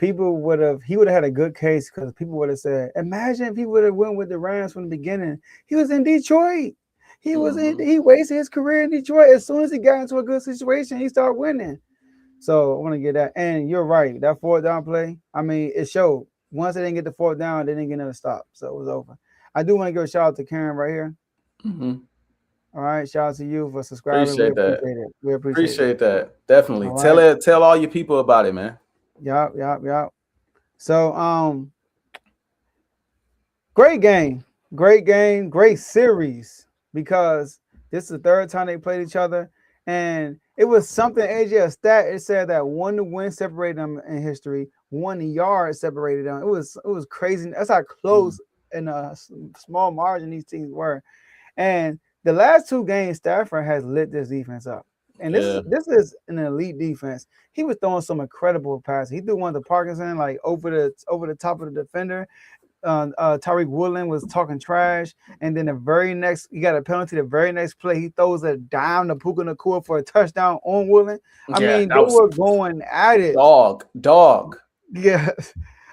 he would have had a good case, because people would have said, imagine if he would have went with the Rams from the beginning. He was in Detroit. He wasted his career in Detroit. As soon as he got into a good situation, he started winning. So I want to get that. And you're right. That 4th down play, I mean, it showed. Once they didn't get the 4th down, they didn't get another stop. So it was over. I do want to give a shout out to Karen right here. All right. Shout out to you for subscribing. Appreciate that. We appreciate that. Definitely. All tell all your people about it, man. Yup. So great game, great series, because this is the 3rd time they played each other. And it was something, AJ, a stat, it said that 1 win separated them in history, 1 yard separated them. It was crazy. That's how close in a small margin these teams were. And the last 2 games, Stafford has lit this defense up. And this is an elite defense. He was throwing some incredible passes. He threw one to Parkinson, like over the top of the defender. Tyreek Woodland was talking trash, and then the very next, he got a penalty. The very next play, he throws a dime to Puka Nacua for a touchdown on Woodland. I mean, they were going at it. Dog. Yeah,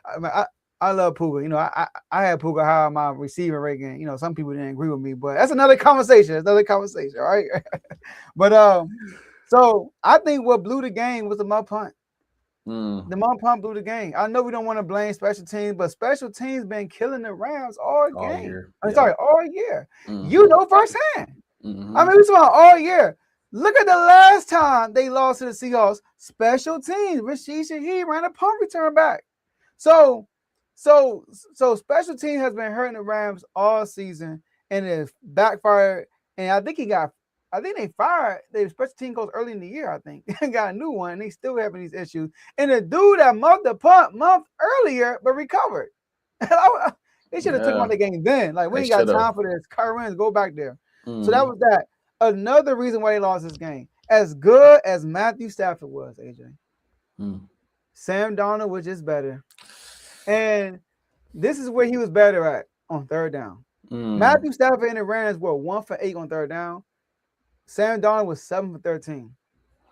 I mean, I love Puka. You know, I had Puka high on my receiving rating. You know, some people didn't agree with me, but that's another conversation. All right. But so I think what blew the game was the muff punt. The muff punt blew the game. I know we don't want to blame special teams, but special teams been killing the Rams all year. All year. You know firsthand. I mean, we saw all year. Look at the last time they lost to the Seahawks. Special teams. Rashid Shaheed ran a punt return back. So special team has been hurting the Rams all season, and it backfired. And I think he got I think they fired their special team coach early in the year. I think got a new one. And they still having these issues. And the dude that muffed the punt month earlier, but recovered. They should have took him out the game then. Like, we ain't got time for this. Currents, go back there. So that was that. Another reason why they lost this game. As good as Matthew Stafford was, AJ, Sam Darnold was just better. And this is where he was better at on third down. Matthew Stafford and the Rams were 1 for 8 on third down. Sam Darnold was 7 for 13,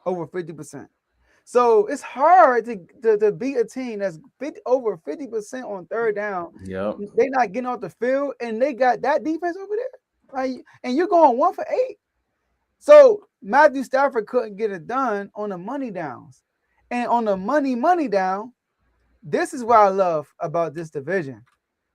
over 50%. So it's hard to beat a team that's over 50% on third down. Yep. They're not getting off the field, and they got that defense over there, right? And you're going 1 for 8. So Matthew Stafford couldn't get it done on the money downs. And on the money down, this is what I love about this division.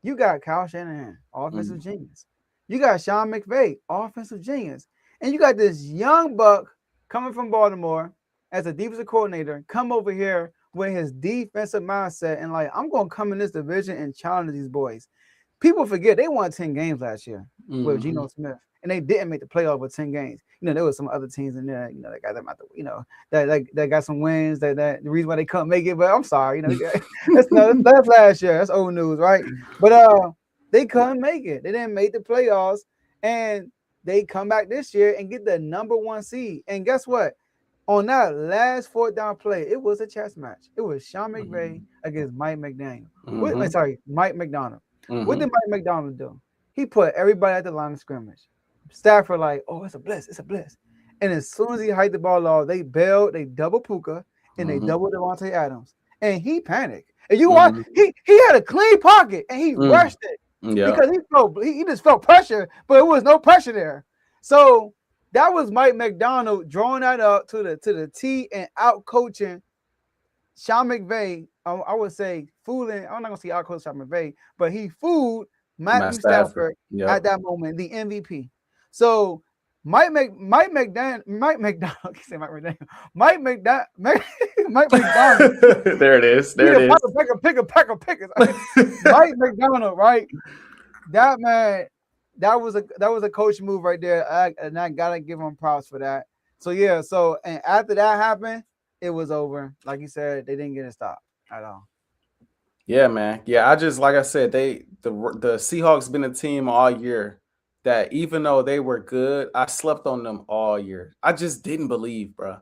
You got Kyle Shanahan, offensive genius. You got Sean McVay, offensive genius. And you got this young buck coming from Baltimore as a defensive coordinator, come over here with his defensive mindset and like, I'm going to come in this division and challenge these boys. People forget they won 10 games last year with Geno Smith, and they didn't make the playoff with 10 games. You know, there was some other teams in there, you know, that got them out the, you know, that got some wins, that the reason why they couldn't make it, but I'm sorry, you know, that's last year. That's old news, right? But they couldn't make it. They didn't make the playoffs, and they come back this year and get the number 1 seed. And guess what? On that last fourth down play, it was a chess match. It was Sean McVay against Mike McDaniel. Mike McDonald. What did Mike McDonald do? He put everybody at the line of scrimmage. Stafford like, oh, it's a blitz. And as soon as he hiked the ball off, they bailed, they double Puka, and they double Devontae Adams. And he panicked. And you watch, he had a clean pocket, and he rushed it. Because he just felt pressure, but it was no pressure there. So that was Mike McDonald drawing that up to the T and out coaching Sean McVay. I would say fooling. I'm not gonna say out coach Sean McVay, but he fooled Matthew Stafford at that moment, the MVP. So Mike McDonald. There it is. Picker. Mike McDonald, right? That man, that was a coach move right there. And I gotta give him props for that. So yeah, and after that happened, it was over. Like you said, they didn't get a stop at all. Yeah, man. Yeah, I just, like I said, the Seahawks been a team all year that even though they were good, I slept on them all year. I just didn't believe, bro.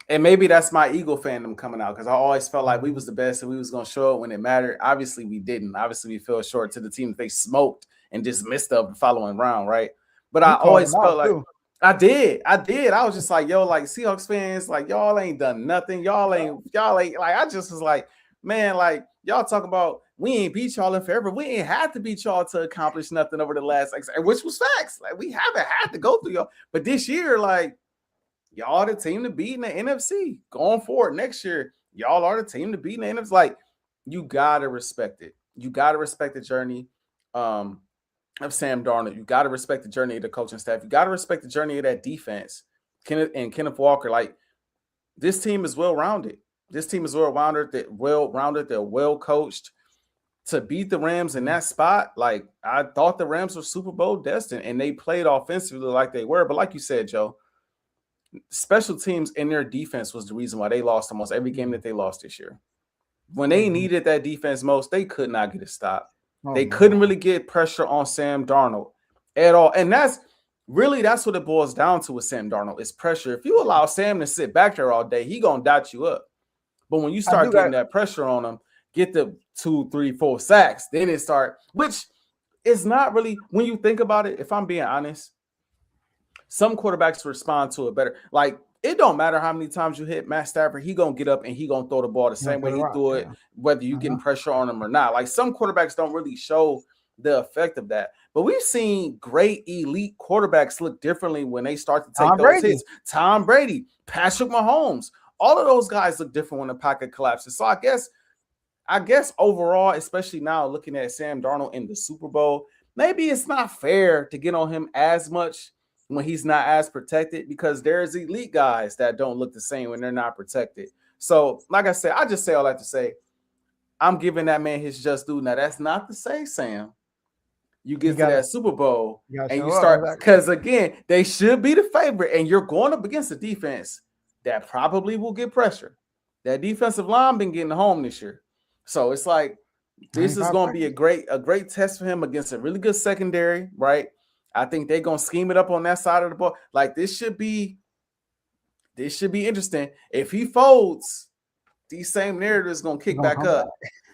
And maybe that's my Eagle fandom coming out, because I always felt like we was the best and we was going to show it when it mattered. Obviously, we didn't. Obviously, we fell short to the team that they smoked and just missed up the following round, right? But I always felt like I did. I was just like, yo, like Seahawks fans, like y'all ain't done nothing. Y'all ain't like, I just was like, man, like y'all talk about we ain't beat y'all in forever. We ain't had to beat y'all to accomplish nothing over the last, which was facts. Like we haven't had to go through y'all. But this year, like y'all are the team to beat in the NFC. Going forward next year, y'all are the team to beat in the NFC. Like you gotta respect it. You gotta respect the journey of Sam Darnold. You gotta respect the journey of the coaching staff. You gotta respect the journey of that defense. Kenneth Walker. Like this team is well-rounded. This team is well-rounded. They're well-coached. To beat the Rams in that spot, like I thought the Rams were Super Bowl destined, and they played offensively like they were. But like you said, Joe, special teams and their defense was the reason why they lost almost every game that they lost this year. When they needed that defense most, they could not get a stop. They couldn't really get pressure on Sam Darnold at all. And that's what it boils down to with Sam Darnold is pressure. If you allow Sam to sit back there all day, he gonna dot you up. But when you start getting that pressure on him, get the 2, 3, 4 sacks, then it start, which is not really, when you think about it, if I'm being honest, some quarterbacks respond to it better. Like, it don't matter how many times you hit Matt Stafford, he going to get up and he going to throw the ball the same way he threw it, whether you getting pressure on him or not. Like, some quarterbacks don't really show the effect of that. But we've seen great elite quarterbacks look differently when they start to take those hits. Tom Brady, Patrick Mahomes, all of those guys look different when the pocket collapses. So I guess overall, especially now looking at Sam Darnold in the Super Bowl, maybe it's not fair to get on him as much when he's not as protected, because there's elite guys that don't look the same when they're not protected. So, like I said, I just say all that to say, I'm giving that man his just due. Now, that's not to say, Sam, you get to that Super Bowl and you show start, up. because again, they should be the favorite, and you're going up against a defense that probably will get pressure. That defensive line been getting home this year. So it's like this is going to be a great test for him against a really good secondary, right? I think they're going to scheme it up on that side of the ball. Like this should be interesting. If he folds, these same narratives going to kick back up.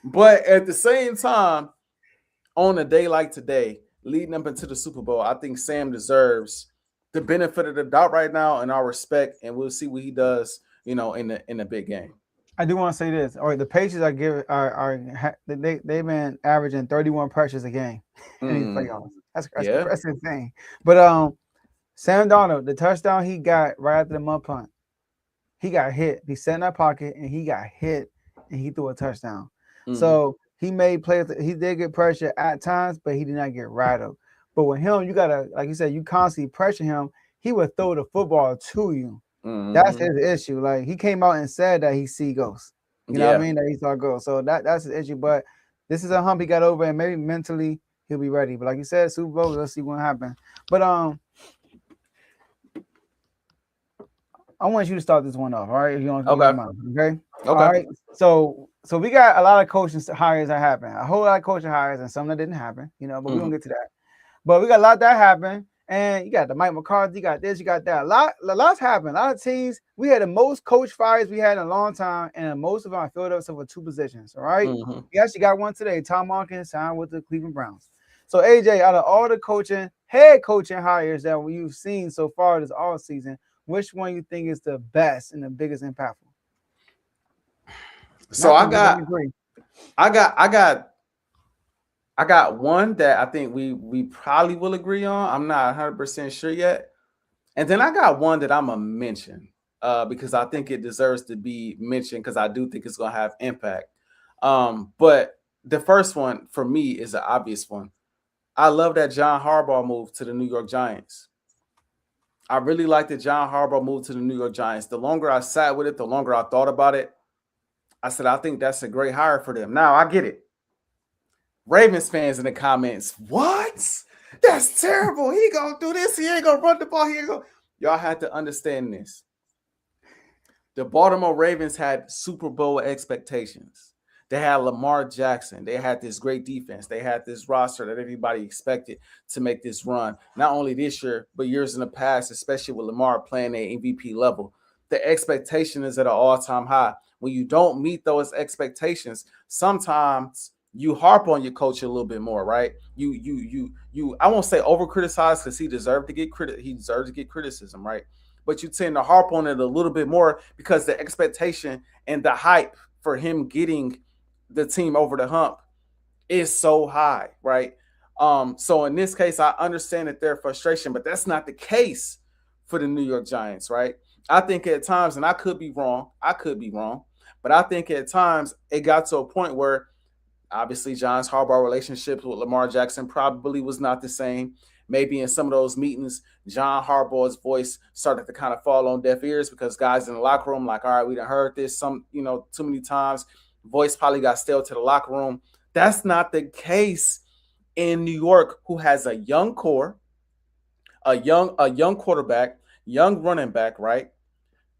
But at the same time, on a day like today, leading up into the Super Bowl, I think Sam deserves the benefit of the doubt right now and our respect, and we'll see what he does, in the big game. I do want to say this. All right, the Patriots they've been averaging 31 pressures a game in these playoffs. That's insane. But Sam Darnold, the touchdown he got right after the mud punt, he got hit. He sat in that pocket and he got hit and he threw a touchdown. So he made plays. He did get pressure at times, but he did not get rattled. But with him, you gotta, like you said, you constantly pressure him. He would throw the football to you. That's his issue. Like he came out and said that he see ghosts. You know what I mean? That he saw ghosts. So that's his issue. But this is a hump he got over, and maybe mentally he'll be ready. But like you said, Super Bowl, let's see what happens. But I want you to start this one off, all right? If you want to okay. All right. So we got a lot of coaching hires that happened. A whole lot of coaching hires and some that didn't happen, but we're gonna get to that. But we got a lot that happened. And you got the Mike McCarthy, you got this, you got that. A lot's happened. A lot of teams. We had the most coach fires we had in a long time, and most of them are filled up for 2 positions. All right. We actually got one today. Tom Monken signed with the Cleveland Browns. So AJ, out of all the head coaching hires that you've seen so far this all season, which one you think is the best and the biggest impactful? So I got one that I think we probably will agree on. I'm not 100% sure yet. And then I got one that I'm going to mention because I think it deserves to be mentioned because I do think it's going to have impact. But the first one for me is an obvious one. I love that John Harbaugh move to the New York Giants. I really like the John Harbaugh move to the New York Giants. The longer I sat with it, the longer I thought about it, I said, I think that's a great hire for them. Now, I get it. Ravens fans in the comments, what? That's terrible. He gonna do this. He ain't gonna run the ball. Y'all had to understand this. The Baltimore Ravens had Super Bowl expectations. They had Lamar Jackson. They had this great defense. They had this roster that everybody expected to make this run. Not only this year, but years in the past, especially with Lamar playing at MVP level. The expectation is at an all-time high. When you don't meet those expectations, sometimes you harp on your coach a little bit more, right? You I won't say over criticize because he deserved to get criticism, right? But you tend to harp on it a little bit more because the expectation and the hype for him getting the team over the hump is so high, right? So in this case, I understand that their frustration, but that's not the case for the New York Giants, right? I think at times, and I could be wrong, but I think at times it got to a point where obviously John Harbaugh relationships with Lamar Jackson probably was not the same. Maybe in some of those meetings, John Harbaugh's voice started to kind of fall on deaf ears because guys in the locker room, like, all right, we done heard this too many times. Voice probably got stale to the locker room. That's not the case in New York, who has a young core, a young quarterback, young running back, right?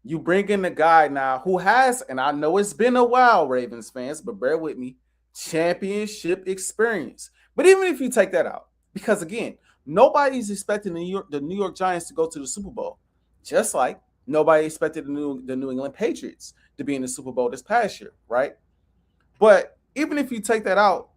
You bring in a guy now who has, and I know it's been a while, Ravens fans, but bear with me, championship experience. But even if you take that out, because again, nobody's expecting the New York Giants to go to the Super Bowl, just like nobody expected the New England Patriots to be in the Super Bowl this past year, right? But even if you take that out,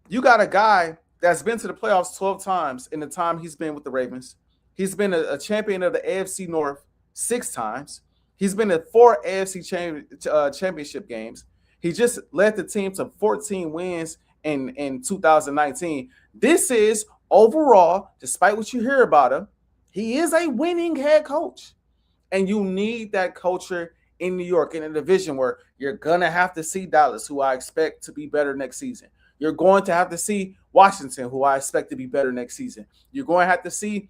you got a guy that's been to the playoffs 12 times in the time he's been with the Ravens. He's been a champion of the AFC North 6 times. He's been at 4 AFC championship games. He just led the team to 14 wins in 2019. This is overall, despite what you hear about him, he is a winning head coach. And you need that culture in New York in a division where you're going to have to see Dallas, who I expect to be better next season. You're going to have to see Washington, who I expect to be better next season. You're going to have to see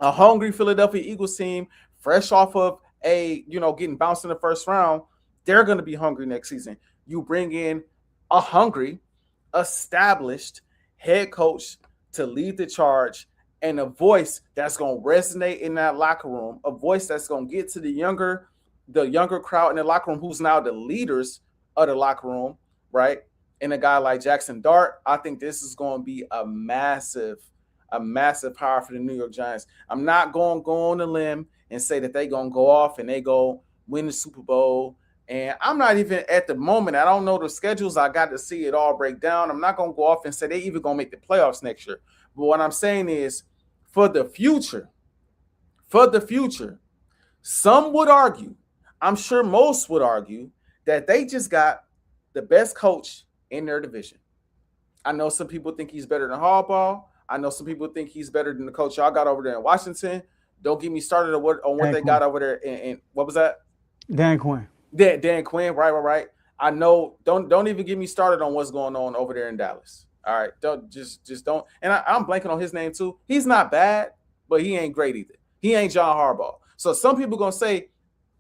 a hungry Philadelphia Eagles team fresh off of getting bounced in the first round. They're going to be hungry next season. You bring in a hungry, established head coach to lead the charge, and a voice that's going to resonate in that locker room, a voice that's going to get to the younger crowd in the locker room, who's now the leaders of the locker room, right? And a guy like Jackson Dart, I think this is going to be a massive power for the New York Giants. I'm not going to go on a limb and say that they're going to go off and they go win the Super Bowl. And I'm not even at the moment. I don't know the schedules. I got to see it all break down. I'm not going to go off and say they even going to make the playoffs next year. But what I'm saying is for the future, some would argue, I'm sure most would argue, that they just got the best coach in their division. I know some people think he's better than Harbaugh. I know some people think he's better than the coach y'all got over there in Washington. Don't get me started on what they got over there in what was that? Dan Quinn. Dan Quinn, right. I know. Don't even get me started on what's going on over there in Dallas. All right, don't just don't. And I'm blanking on his name too. He's not bad, but he ain't great either. He ain't John Harbaugh. So some people gonna say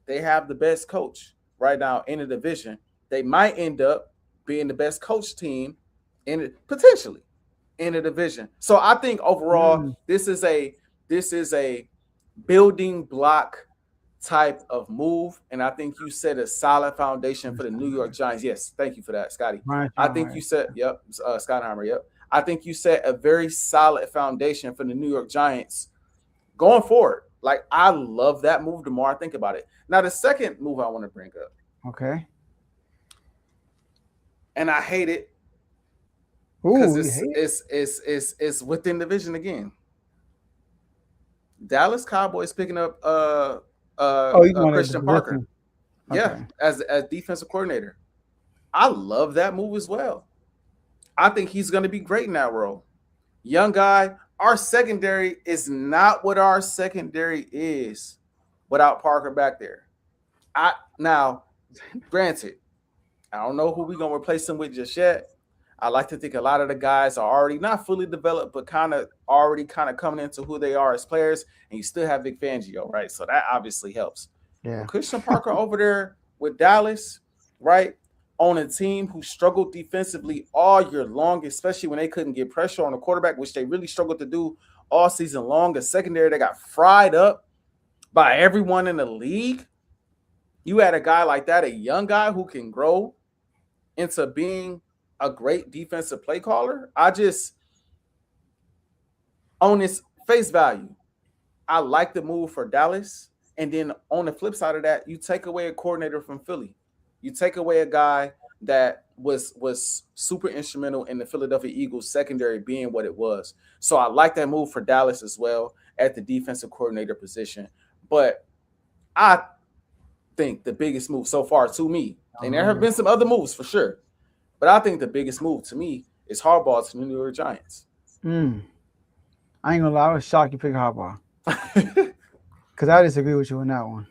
they have the best coach right now in the division. They might end up being the best coach team potentially in the division. So I think overall this is a building block type of move, and I think you set a solid foundation for the New York Giants. Yes, thank you for that, Scotty. I think you set Scottheimer. Yep. I think you set a very solid foundation for the New York Giants going forward. Like, I love that move the more I think about it. Now, the second move I want to bring up. Okay. And I hate it because it's within division again. Dallas Cowboys picking up Christian Parker. Okay. Yeah, as defensive coordinator. I love that move as well. I think he's going to be great in that role. Young guy. Our secondary is not what our secondary is without Parker back there. Now, granted, I don't know who we're going to replace him with just yet. I like to think a lot of the guys are already not fully developed, but kind of coming into who they are as players. And you still have Vic Fangio, right? So that obviously helps. Yeah. But Christian Parker over there with Dallas, right, on a team who struggled defensively all year long, especially when they couldn't get pressure on the quarterback, which they really struggled to do all season long. A secondary that got fried up by everyone in the league. You had a guy like that, a young guy who can grow into being a great defensive play caller. On its face value, I like the move for Dallas. And then on the flip side of that, you take away a coordinator from Philly. You take away a guy that was super instrumental in the Philadelphia Eagles secondary being what it was. So I like that move for Dallas as well at the defensive coordinator position. But I think the biggest move so far to me, and there have been some other moves for sure, but I think the biggest move to me is Harbaugh to the New York Giants. I ain't gonna lie, I was shocked you picked Harbaugh. Because I disagree with you on that one.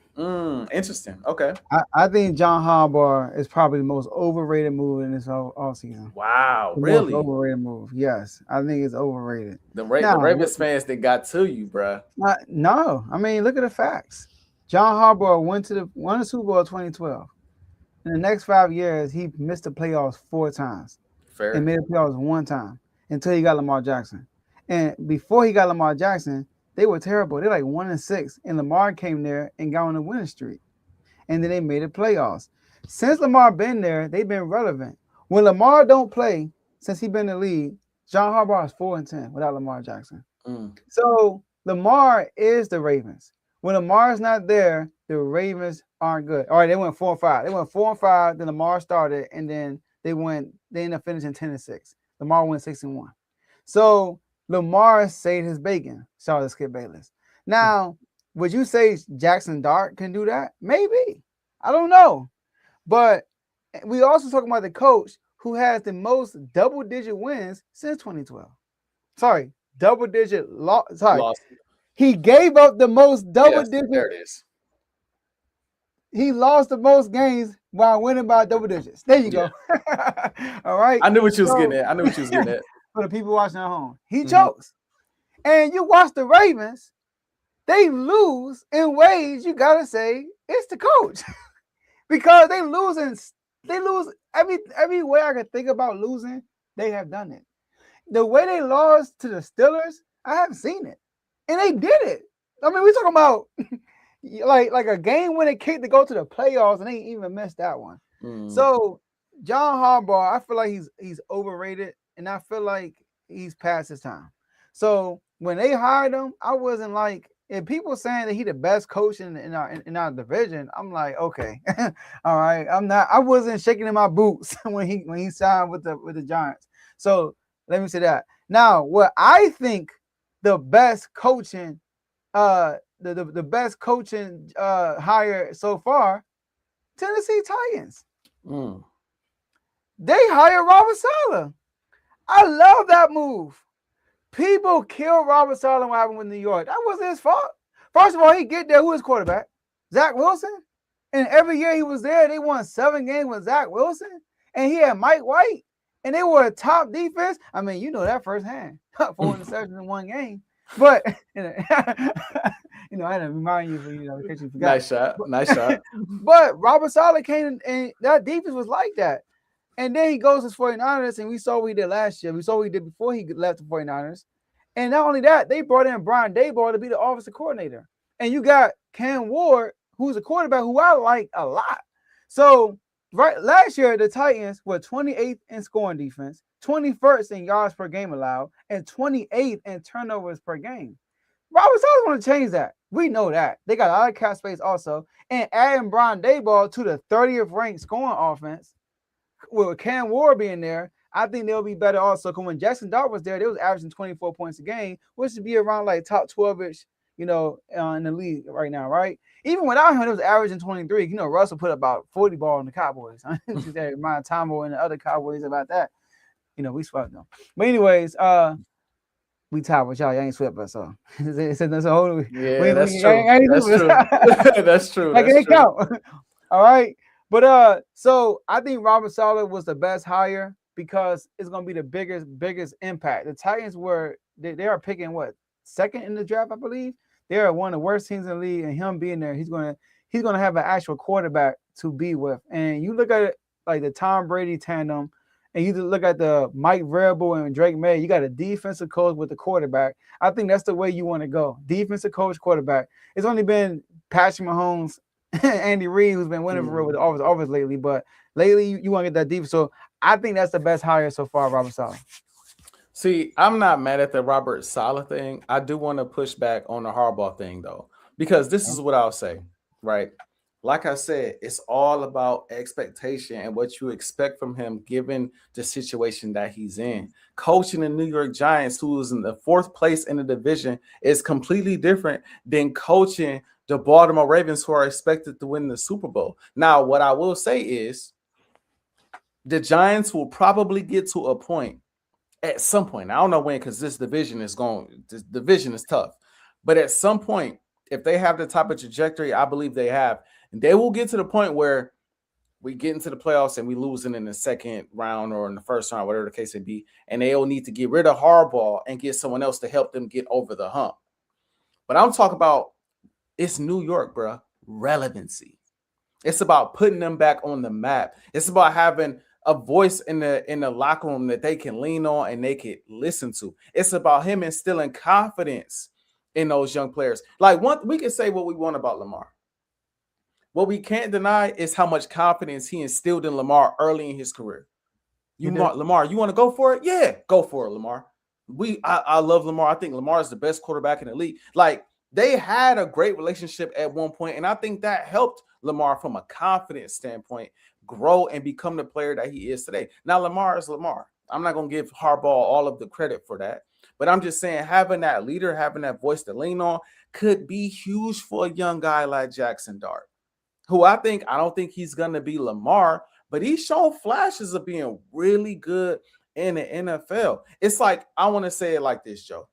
Interesting. Okay. I think John Harbaugh is probably the most overrated move in this all season. Wow, really? Most overrated move. Yes, I think it's overrated. The Ravens fans that got to you, bro. No, I mean, look at the facts. John Harbaugh won the Super Bowl in 2012. In the next 5 years, he missed the playoffs 4 times. Fair. And made the playoffs 1 time until he got Lamar Jackson. And before he got Lamar Jackson, they were terrible. They're like 1-6, and Lamar came there and got on a winning streak, and then they made the playoffs. Since Lamar been there, they've been relevant. When Lamar don't play, since he been in the league, John Harbaugh is 4-10 without Lamar Jackson. So Lamar is the Ravens. When Lamar's not there, the Ravens aren't good. All right, they went 4-5. They went 4-5. Then Lamar started, and then they ended up finishing 10-6. Lamar went 6-1. So Lamar saved his bacon. Shout out to Skip Bayless. Now, would you say Jackson Dart can do that? Maybe. I don't know. But we also talking about the coach who has the most double-digit wins since 2012. Sorry, double-digit loss. He gave up the most double-digit. Yes, there it is. He lost the most games while winning by double digits. There you go. All right. I knew what you was getting at. For the people watching at home, he chokes. And you watch the Ravens, they lose in ways you gotta say it's the coach. Because they lose every way I could think about losing, they have done it. the way they lost to the Steelers, I haven't seen it, and they did it. I mean, we talking about like a game-winning kick to go to the playoffs, and they even missed that one. So John Harbaugh, I feel like he's overrated, and I feel like he's past his time. So when they hired him, I wasn't like, if people saying that he the best coach in our division, I'm like, okay, all right. I wasn't shaking in my boots when he signed with the Giants. So let me say that. Now, what I think the best coaching, the best coaching hire so far, Tennessee Titans. They hired Robert Saleh. I love that move. People killed Robert Saleh what happened with New York. That wasn't his fault. First of all, he get there. Who is quarterback? Zach Wilson. And every year he was there, they won 7 games with Zach Wilson. And he had Mike White. And they were a top defense. I mean, you know that firsthand. 4 interceptions in 1 game. But, I had to remind you, in case you forgot. Nice shot. But Robert Saleh came, and that defense was like that. And then he goes to the 49ers, and we saw what he did last year. We saw what he did before he left the 49ers. And not only that, they brought in Brian Daboll to be the offensive coordinator. And you got Cam Ward, who's a quarterback who I like a lot. So, last year, the Titans were 28th in scoring defense, 21st in yards per game allowed, and 28th in turnovers per game. Robert Saleh want to change that. We know that. They got a lot of cap space also. And adding Brian Daboll to the 30th ranked scoring offense, with Cam Ward being there, I think they'll be better also. Because when Jackson Dart was there, they was averaging 24 points a game, which would be around like top 12-ish, in the league right now, right? Even without him, it was averaging 23. Russell put about 40 ball on the Cowboys. I didn't that remind Tomo and the other Cowboys about that. We swept them. But anyways, we tied with y'all. Y'all ain't swept us, so that's a whole. Yeah, that's true. That's true. Like it count. All right. But so I think Robert Saleh was the best hire because it's gonna be the biggest impact. The Titans they are picking what, 2nd in the draft, I believe. They are one of the worst teams in the league, and him being there, he's gonna have an actual quarterback to be with. And you look at it like the Tom Brady tandem, and you look at the Mike Vrabel and Drake May. You got a defensive coach with the quarterback. I think that's the way you want to go. Defensive coach, quarterback. It's only been Patrick Mahomes, Andy Reid, who's been winning for real with the offense lately, but lately you want to get that defense. So I think that's the best hire so far, Robert Saleh. See, I'm not mad at the Robert Saleh thing. I do want to push back on the Harbaugh thing, though, because this is what I'll say, right? Like I said, it's all about expectation and what you expect from him given the situation that he's in. Coaching the New York Giants, who is in the 4th place in the division, is completely different than coaching the Baltimore Ravens, who are expected to win the Super Bowl. Now, what I will say is the Giants will probably get to a point at some point. I don't know when, because this division is tough. But at some point, if they have the type of trajectory I believe they have, they will get to the point where we get into the playoffs and we losing in the 2nd round or in the 1st round, whatever the case may be, and they'll need to get rid of Harbaugh and get someone else to help them get over the hump. But I'm talking about, it's New York, bro. Relevancy. It's about putting them back on the map. It's about having a voice in the locker room that they can lean on and they can listen to. It's about him instilling confidence in those young players. Like, we can say what we want about Lamar. What we can't deny is how much confidence he instilled in Lamar early in his career. Lamar, you want to go for it? Yeah, go for it, Lamar. I love Lamar. I think Lamar is the best quarterback in the league. Like, they had a great relationship at one point, and I think that helped Lamar from a confidence standpoint grow and become the player that he is today. Now, Lamar is Lamar. I'm not going to give Harbaugh all of the credit for that, but I'm just saying having that leader, having that voice to lean on could be huge for a young guy like Jackson Dart, who I don't think he's going to be Lamar, but he's shown flashes of being really good in the NFL. It's like, I want to say it like this, Joe.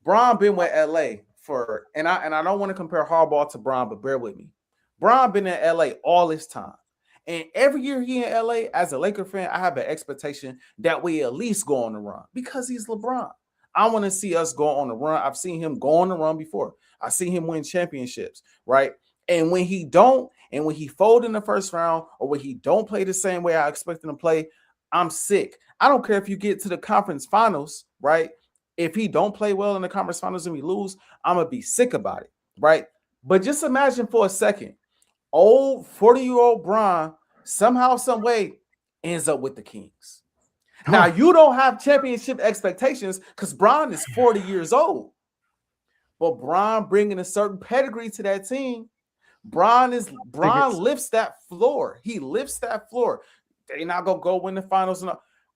Bron been with LA and I don't want to compare Harbaugh to Bron, but bear with me. Bron been in LA all this time. And every year he in LA, as a Laker fan, I have an expectation that we at least go on the run because he's LeBron. I want to see us go on the run. I've seen him go on the run before. I see him win championships, right? And when he don't, and when he fold in the 1st round, or when he don't play the same way I expect him to play, I'm sick. I don't care if you get to the conference finals, right? If he don't play well in the conference finals and we lose, I'm going to be sick about it, right? But just imagine for a second, old 40-year-old Bron somehow, some way ends up with the Kings. Now, you don't have championship expectations because Bron is 40 years old. But Bron bringing a certain pedigree to that team, Bron lifts that floor. He lifts that floor. They're not going to go win the finals,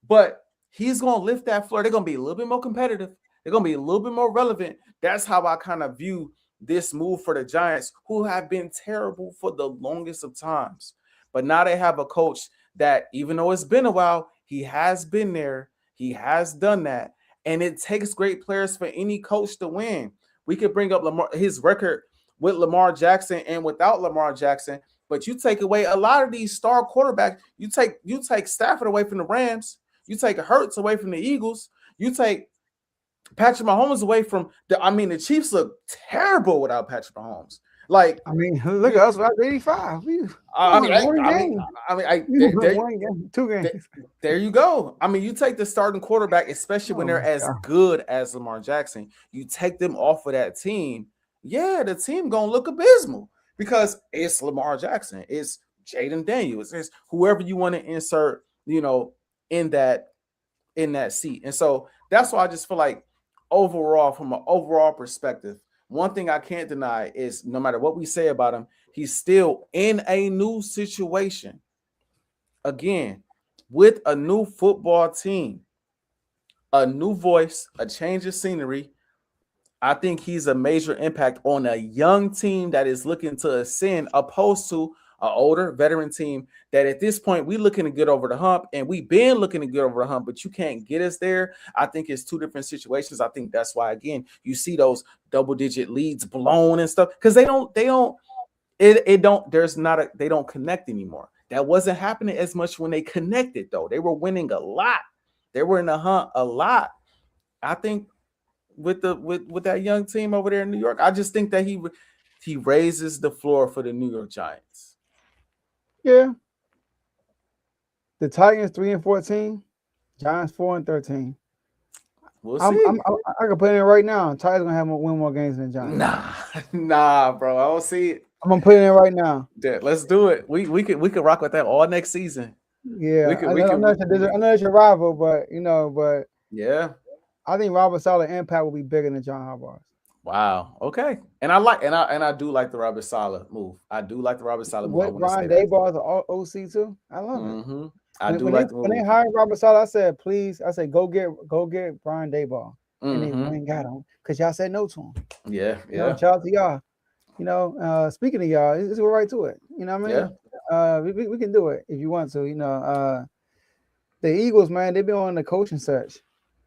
but he's going to lift that floor. They're going to be a little bit more competitive. They're going to be a little bit more relevant. That's how I kind of view this move for the Giants, who have been terrible for the longest of times. But now they have a coach that, even though it's been a while, he has been there. He has done that. And it takes great players for any coach to win. We could bring up his record with Lamar Jackson and without Lamar Jackson, but you take away a lot of these star quarterbacks. You take Stafford away from the Rams. You take Hurts away from the Eagles. You take Patrick Mahomes away from the Chiefs look terrible without Patrick Mahomes. Like, look at us about 85. Two games. There you go. You take the starting quarterback, especially when they're as good as Lamar Jackson. You take them off of that team. Yeah, the team gonna look abysmal because it's Lamar Jackson, it's Jaden Daniels, it's whoever you want to insert, in that seat. And so that's why I just feel like overall, from an overall perspective, one thing I can't deny is no matter what we say about him, he's still in a new situation. Again, with a new football team, a new voice, a change of scenery. I think he's a major impact on a young team that is looking to ascend, opposed to an older veteran team that at this point we looking to get over the hump, and we've been looking to get over the hump, but you can't get us there. I think it's two different situations. I think that's why, again, you see those double-digit leads blown and stuff because they don't connect anymore. That wasn't happening as much when they connected, though. They were winning a lot. They were in the hunt a lot. I think with that young team over there in New York, I just think that he raises the floor for the New York Giants. Yeah. The Titans 3-14, Giants 4-13. We'll see. I can put it in right now. Titans gonna win more games than the Giants. Nah, bro. I don't see it. I'm gonna put it in right now. Yeah, let's do it. We could rock with that all next season. Yeah, I know it's your rival, but yeah. I think Robert Saleh's impact will be bigger than John Harbaugh's. Wow. Okay. And I do like the Robert Saleh move. I do like the Robert Saleh move. Brian Daboll is an OC too. I love it. I do like the move. When they hired Robert Saleh, I said, please, go get Brian Daboll. And they went and got him because y'all said no to him. Yeah. Shout out to y'all. Speaking of y'all, let's go right to it. You know what I mean? Yeah. We can do it if you want to. The Eagles, man, they've been on the coaching search.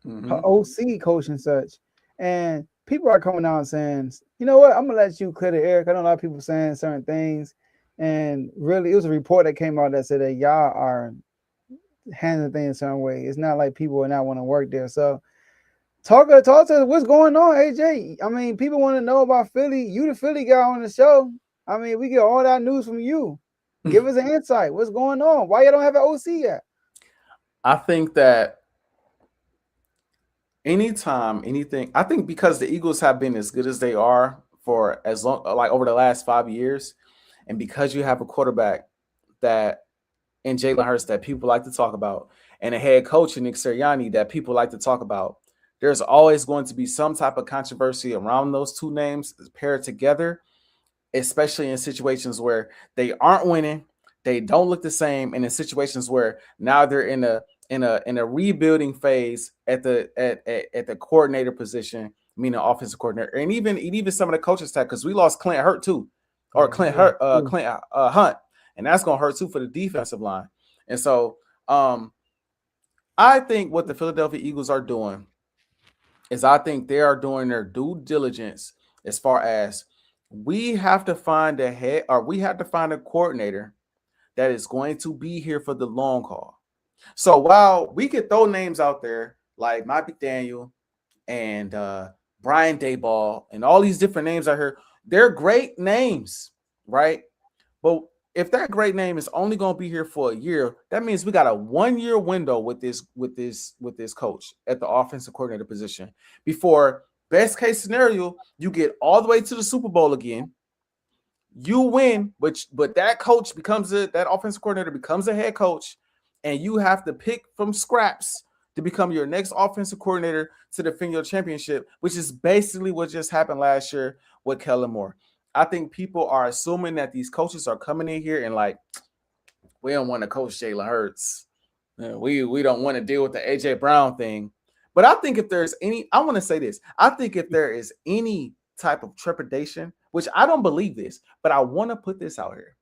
OC coaching search, and people are coming out and saying, you know what, I'm gonna let you clear the air. I know a lot of people saying certain things, and really, it was a report that came out that said that y'all are handling things a certain way. It's not like people are not want to work there. So, talk to us. What's going on, AJ? People want to know about Philly. You, the Philly guy on the show. We get all that news from you. Give us an insight. What's going on? Why you don't have an OC yet? I think that. I think because the Eagles have been as good as they are for as long, like over the last 5 years, and because you have a quarterback that in Jalen Hurts that people like to talk about, and a head coach in Nick Sirianni that people like to talk about, there's always going to be some type of controversy around those two names paired together, especially in situations where they aren't winning, they don't look the same, and in situations where now they're in a rebuilding phase at the coordinator position, meaning offensive coordinator, and even some of the coaching staff, because we lost Clint Hunt, and that's gonna hurt too for the defensive line. And so I think what the Philadelphia Eagles are doing is I think they are doing their due diligence as far as we have to find a coordinator that is going to be here for the long haul. So while we could throw names out there like Mike McDaniel and Brian Daboll and all these different names out here, they're great names, right? But if that great name is only going to be here for a year, that means we got a 1 year window with this coach at the offensive coordinator position before best case scenario, you get all the way to the Super Bowl again. You win, but that coach that offensive coordinator becomes a head coach, and you have to pick from scraps to become your next offensive coordinator to defend your championship, which is basically what just happened last year with Kellen Moore. I think people are assuming that these coaches are coming in here and like, we don't want to coach Jalen Hurts. We don't want to deal with the AJ Brown thing. But I think if there's any, I want to say this. I think if there is any type of trepidation, which I don't believe this, but I want to put this out here.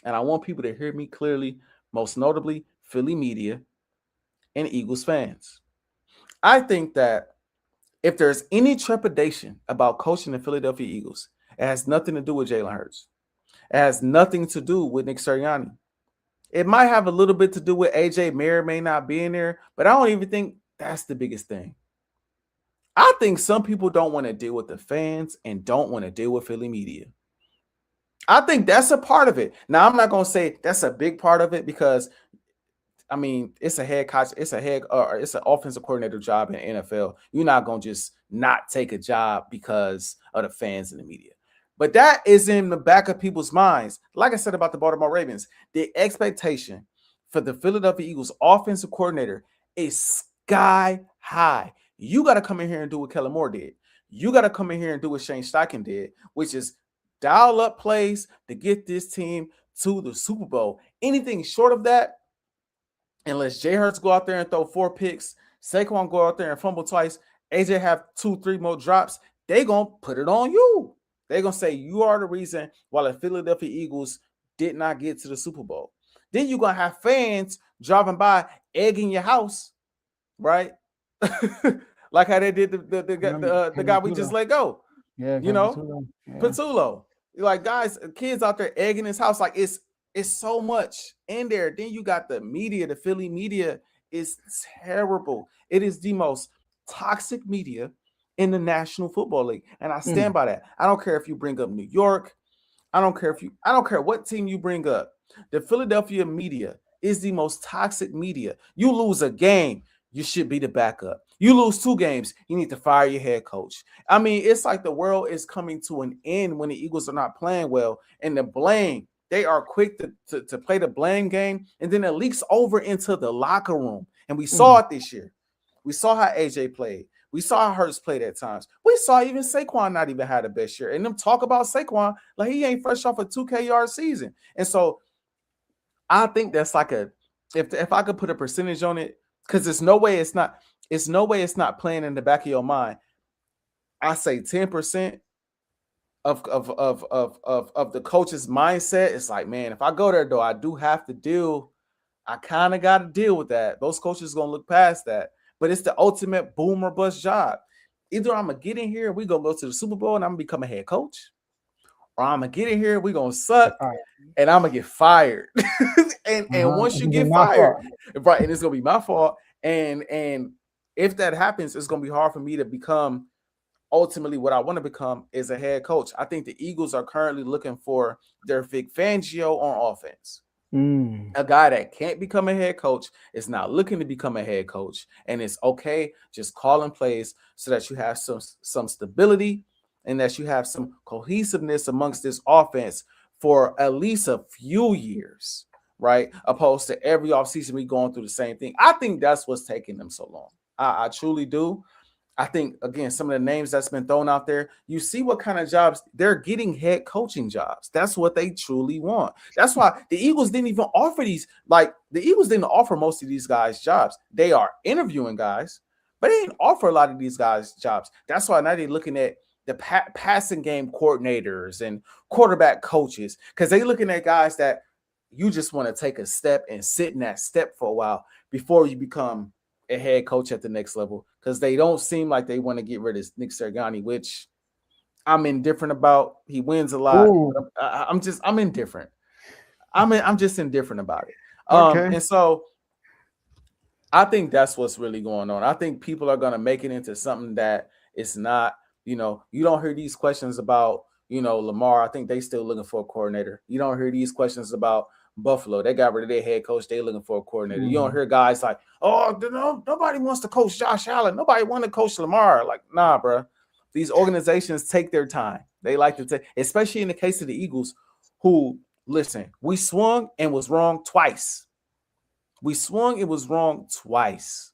And I want people to hear me clearly, most notably Philly media and Eagles fans. I think that if there's any trepidation about coaching the Philadelphia Eagles, it has nothing to do with Jalen Hurts. It has nothing to do with Nick Sirianni. It might have a little bit to do with AJ may or may not be in there, but I don't even think that's the biggest thing. I think some people don't want to deal with the fans and don't want to deal with Philly media. I think that's a part of it. Now, I'm not going to say that's a big part of it because, I mean, it's a head coach, it's an offensive coordinator job in the NFL. You're not going to just not take a job because of the fans and the media. But that is in the back of people's minds. Like I said about the Baltimore Ravens, the expectation for the Philadelphia Eagles offensive coordinator is sky high. You got to come in here and do what Kellen Moore did. You got to come in here and do what Shane Steichen did, which is dial up plays to get this team to the Super Bowl. Anything short of that, unless Jay Hurts go out there and throw 4 picks, Saquon go out there and fumble twice, AJ have 2-3 more drops, they going to put it on you. They're going to say you are the reason why the Philadelphia Eagles did not get to the Super Bowl. Then you're going to have fans driving by, egging your house, right? Like how they did the guy we just let go. Yeah, you know, Patullo. Like guys, kids out there egging his house. Like it's so much in there. Then you got the media. The Philly media is terrible. It is the most toxic media in the National Football League, and I stand by that. I don't care if you bring up New York. I don't care what team you bring up. The Philadelphia media is the most toxic media. You lose a game, you should be the backup. You lose 2 games, you need to fire your head coach. I mean, it's like the world is coming to an end when the Eagles are not playing well, and the blame, they are quick to play the blame game, and then it leaks over into the locker room. And we saw it this year. We saw how AJ played. We saw how Hurts played at times. We saw even Saquon not even had the best year. And them talk about Saquon like he ain't fresh off a 2K yard season. And so I think that's like if I could put a percentage on it, because there's no way it's not playing in the back of your mind. I say 10% of the coach's mindset. It's like, man, if I go there though, I do have to deal. I kind of got to deal with that. Those coaches gonna look past that. But it's the ultimate boom or bust job. Either I'm going to get in here, we're going to go to the Super Bowl and I'm going to become a head coach. Or I'm going to get in here, we're going to suck and I'm going to get fired. and once you get fired, right, and it's going to be my fault. And if that happens, it's going to be hard for me to become ultimately what I want to become is a head coach. I think the Eagles are currently looking for their Vic Fangio on offense. A guy that can't become a head coach is not looking to become a head coach, and it's okay just calling plays so that you have some stability and that you have some cohesiveness amongst this offense for at least a few years, right? Opposed to every offseason we going through the same thing. I think that's what's taking them so long. I truly do. I think, again, some of the names that's been thrown out there, you see what kind of jobs they're getting, head coaching jobs. That's what they truly want. That's why the Eagles didn't even offer the Eagles didn't offer most of these guys jobs. They are interviewing guys, but they didn't offer a lot of these guys jobs. That's why now they're looking at the passing game coordinators and quarterback coaches, because they're looking at guys that you just want to take a step and sit in that step for a while before you become a head coach at the next level, because they don't seem like they want to get rid of Nick Sirianni, which I'm indifferent about. He wins a lot. I'm indifferent. I'm just indifferent about it. Okay. And so I think that's what's really going on. I think people are going to make it into something that it's not. You know, you don't hear these questions about, Lamar, I think they still looking for a coordinator. You don't hear these questions about Buffalo. They got rid of their head coach. They looking for a coordinator. You don't hear guys like, oh, nobody wants to coach Josh Allen. Nobody want to coach Lamar. Like, nah, bro. These organizations take their time. They like to take, especially in the case of the Eagles, who, listen, we swung and was wrong twice. We swung, it was wrong twice.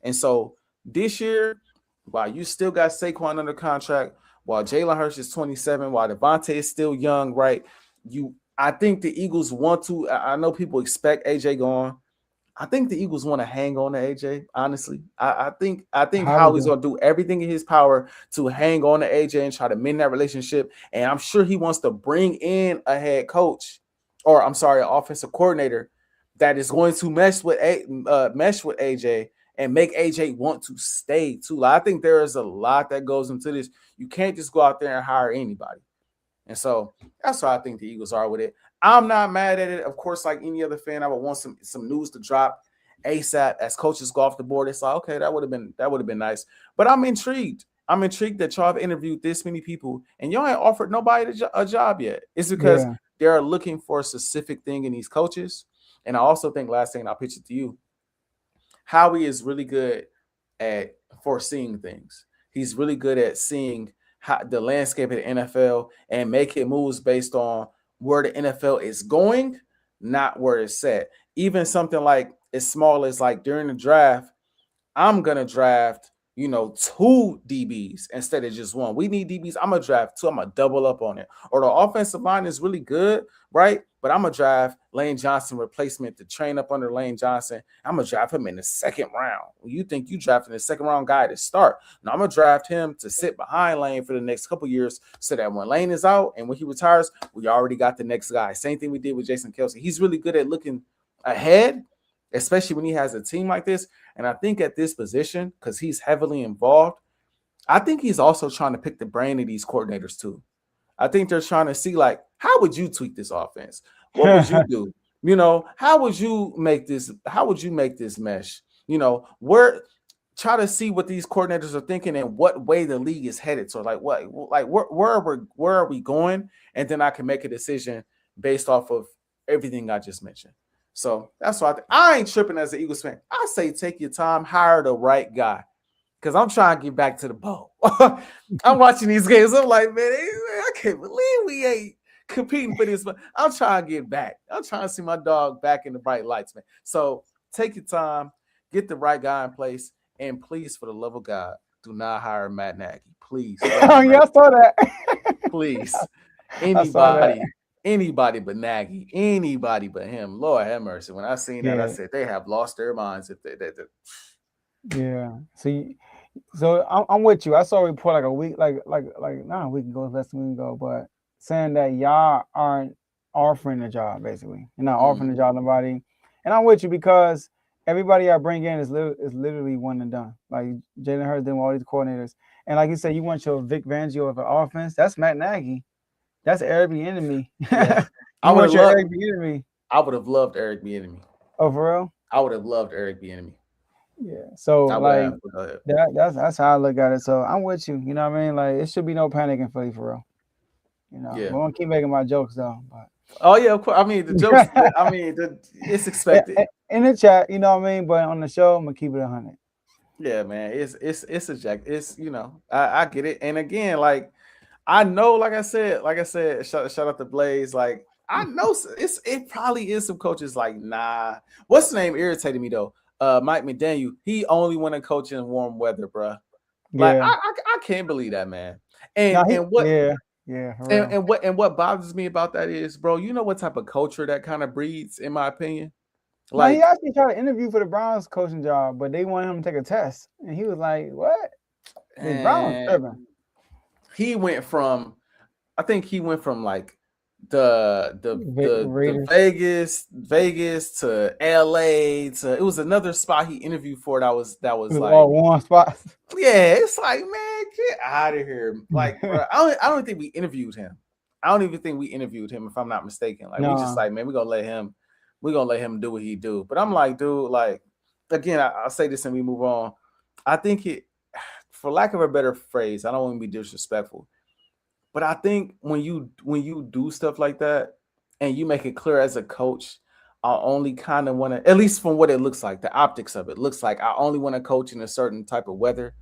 And so this year, while you still got Saquon under contract, while Jalen Hurts is 27, while Devontae is still young, right? I think the Eagles want to. I know people expect AJ gone. I think the Eagles want to hang on to AJ. Honestly, I think Howie's going to do everything in his power to hang on to AJ and try to mend that relationship. And I'm sure he wants to bring in a head coach, or I'm sorry, an offensive coordinator that is going to mesh with AJ and make AJ want to stay too. Like, I think there is a lot that goes into this. You can't just go out there and hire anybody. And so that's why I think the Eagles are with it. I'm not mad at it. Of course, like any other fan, I would want some news to drop ASAP as coaches go off the board. It's like, okay, that would have been nice. But I'm intrigued. I'm intrigued that y'all have interviewed this many people and y'all ain't offered nobody a job yet. It's because they're looking for a specific thing in these coaches. And I also think, last thing, and I'll pitch it to you, Howie is really good at foreseeing things. He's really good at seeing the landscape of the NFL and making moves based on where the NFL is going, not where it's set. Even something like as small as like during the draft, I'm going to draft, 2 DBs instead of just one. We need DBs. I'm going to draft 2. I'm going to double up on it. Or the offensive line is really good, right? But I'm going to draft Lane Johnson replacement to train up under Lane Johnson. I'm going to draft him in the second round. You think you drafting the second round guy to start. Now I'm going to draft him to sit behind Lane for the next couple years so that when Lane is out and when he retires, we already got the next guy. Same thing we did with Jason Kelce. He's really good at looking ahead, especially when he has a team like this. And I think at this position, because he's heavily involved, I think he's also trying to pick the brain of these coordinators too. I think they're trying to see, like, how would you tweak this offense? What would you do? How would you make this? How would you make this mesh? Try to see what these coordinators are thinking and what way the league is headed. So, where are we going? And then I can make a decision based off of everything I just mentioned. So that's why I ain't tripping as an Eagles fan. I say take your time, hire the right guy. Because I'm trying to get back to the bowl. I'm watching these games. I'm like, man, I can't believe we ain't competing for this. But I'm trying to get back. I'm trying to see my dog back in the bright lights, man. So take your time, get the right guy in place, and please, for the love of God, do not hire Matt Nagy. Please. Oh, yeah, I saw that. Please. Anybody but Nagy. Anybody but him. Lord have mercy. When I seen that, I said they have lost their minds if they Yeah. So I'm with you. I saw a report like a week, not a week ago, less than a week ago, but saying that y'all aren't offering a job, basically. You're not offering a job to nobody. And I'm with you because everybody I bring in is literally one and done. Like Jalen Hurts did with all these coordinators. And like you said, you want your Vic Fangio of an offense. That's Matt Nagy. That's Eric Bieniemy. Yeah. I would have loved Eric Bieniemy. Oh, for real? I would have loved Eric Bieniemy. Yeah, so that's how I look at it. So I'm with you. You know what I mean? Like it should be no panic in Philly for real. I'm gonna keep making my jokes though. But oh yeah, of course. I mean the jokes. It's expected in the chat. You know what I mean? But on the show, I'm gonna keep it 100. Yeah, man. It's a jack. It's I get it. And again, like I know, like I said, shout out to Blaze. Like I know it probably is some coaches like nah. What's the name irritated me though? Mike McDaniel, he only want to coach in warm weather, bro. Like I can't believe that, man. And what bothers me about that is, bro, you know what type of culture that kind of breeds, in my opinion. Like he actually tried to interview for the Browns coaching job, but they wanted him to take a test, and he was like, "What?" The Browns tripping. He went from like the Vegas to LA to it was another spot he interviewed for that was like one spot. Yeah, it's like, man, get out of here. Like, bro, I don't think we interviewed him. I don't even think we interviewed him, if I'm not mistaken. Like, we just like, man, we're gonna let him do what he do. But I'm like, dude, like, again, I'll say this and we move on. I think for lack of a better phrase, I don't want to be disrespectful. But I think when you do stuff like that and you make it clear as a coach, I only kind of want to, at least from what it looks like, the optics of it looks like I only want to coach in a certain type of weather.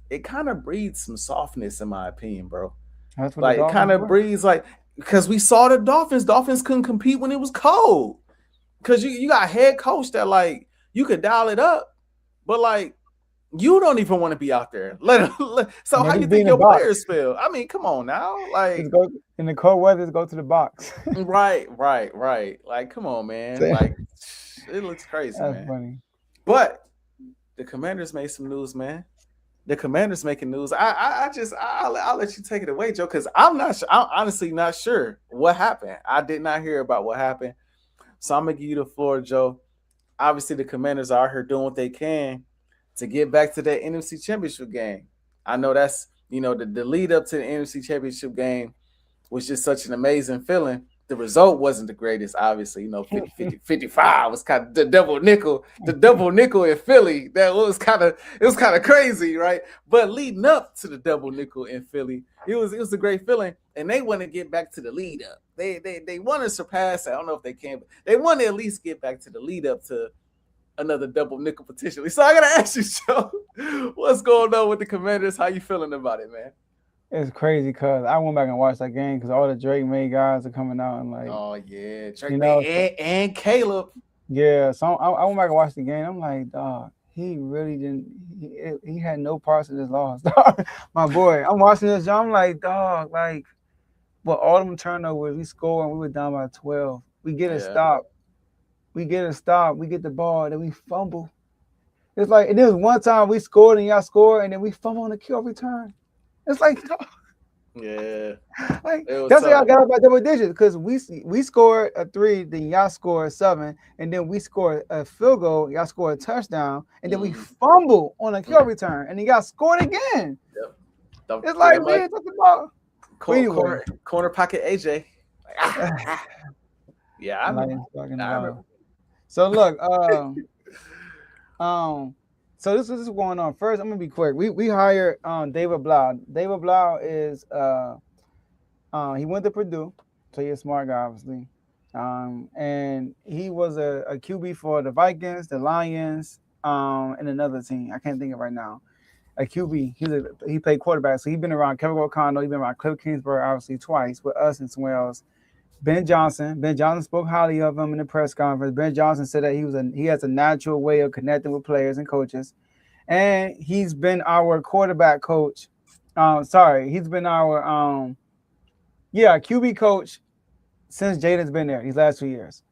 It kind of breeds some softness, in my opinion, bro. That's what the Like it kind Dolphins of were. breeds like because we saw the Dolphins. Dolphins couldn't compete when it was cold. Because you got a head coach that like you could dial it up, but like you don't even want to be out there. So how Just you be think in the your box. players feel? I mean, come on now. Just Like go in the cold weather. Just go to the box. right. Like, come on, man. Like it looks crazy, That's man. funny. But the Commanders made some news, man. The Commanders making news. I'll let you take it away, Joe, because I'm honestly not sure what happened. I did not hear about what happened. So I'm gonna give you the floor, Joe. Obviously, the Commanders are out here doing what they can to get back to that NFC Championship game. I know that's the lead up to the NFC Championship game was just such an amazing feeling. The result wasn't the greatest, obviously. 50, 55 was kind of the double nickel in Philly. That was kind of crazy, right? But leading up to the double nickel in Philly, it was a great feeling, and they want to get back to the lead up. They want to surpass. I don't know if they can, but they want to at least get back to the lead up to another double nickel potentially. So I gotta ask you, Joe, what's going on with the Commanders? How you feeling about it, man? It's crazy because I went back and watched that game because all the Drake May guys are coming out and like, Oh yeah, Drake you know, and Caleb. yeah. So I went back and watched the game. I'm like, dog, he really didn't. He had no parts in this loss. My boy, I'm watching this. I'm like, dog, like, well, all them turnovers, we score and we were down by 12. We get a stop. We get the ball, then we fumble. It's like, and there was one time we scored and y'all scored, and then we fumble on the kill return. It's like, yeah, like that's how y'all got up by double digits because we scored a 3, then y'all scored 7, and then we scored a field goal, y'all scored a touchdown, and then we fumble on a kill return, and then y'all scored again. Yep. It's like we took the ball. Corner pocket Ajae. Yeah, I remember. So look, so this is going on. First, I'm gonna be quick. We hired David Blau. David Blau is he went to Purdue, so he's a smart guy, obviously. And he was a QB for the Vikings, the Lions, and another team. I can't think of it right now. A QB. He played quarterback, so he's been around Kevin O'Connell. He's been around Cliff Kingsbury, obviously twice with us and somewhere else. Ben Johnson spoke highly of him in the press conference. Ben Johnson said that he has a natural way of connecting with players and coaches, and he's been our quarterback coach. He's been our QB coach since Jaden's been there these last 2 years.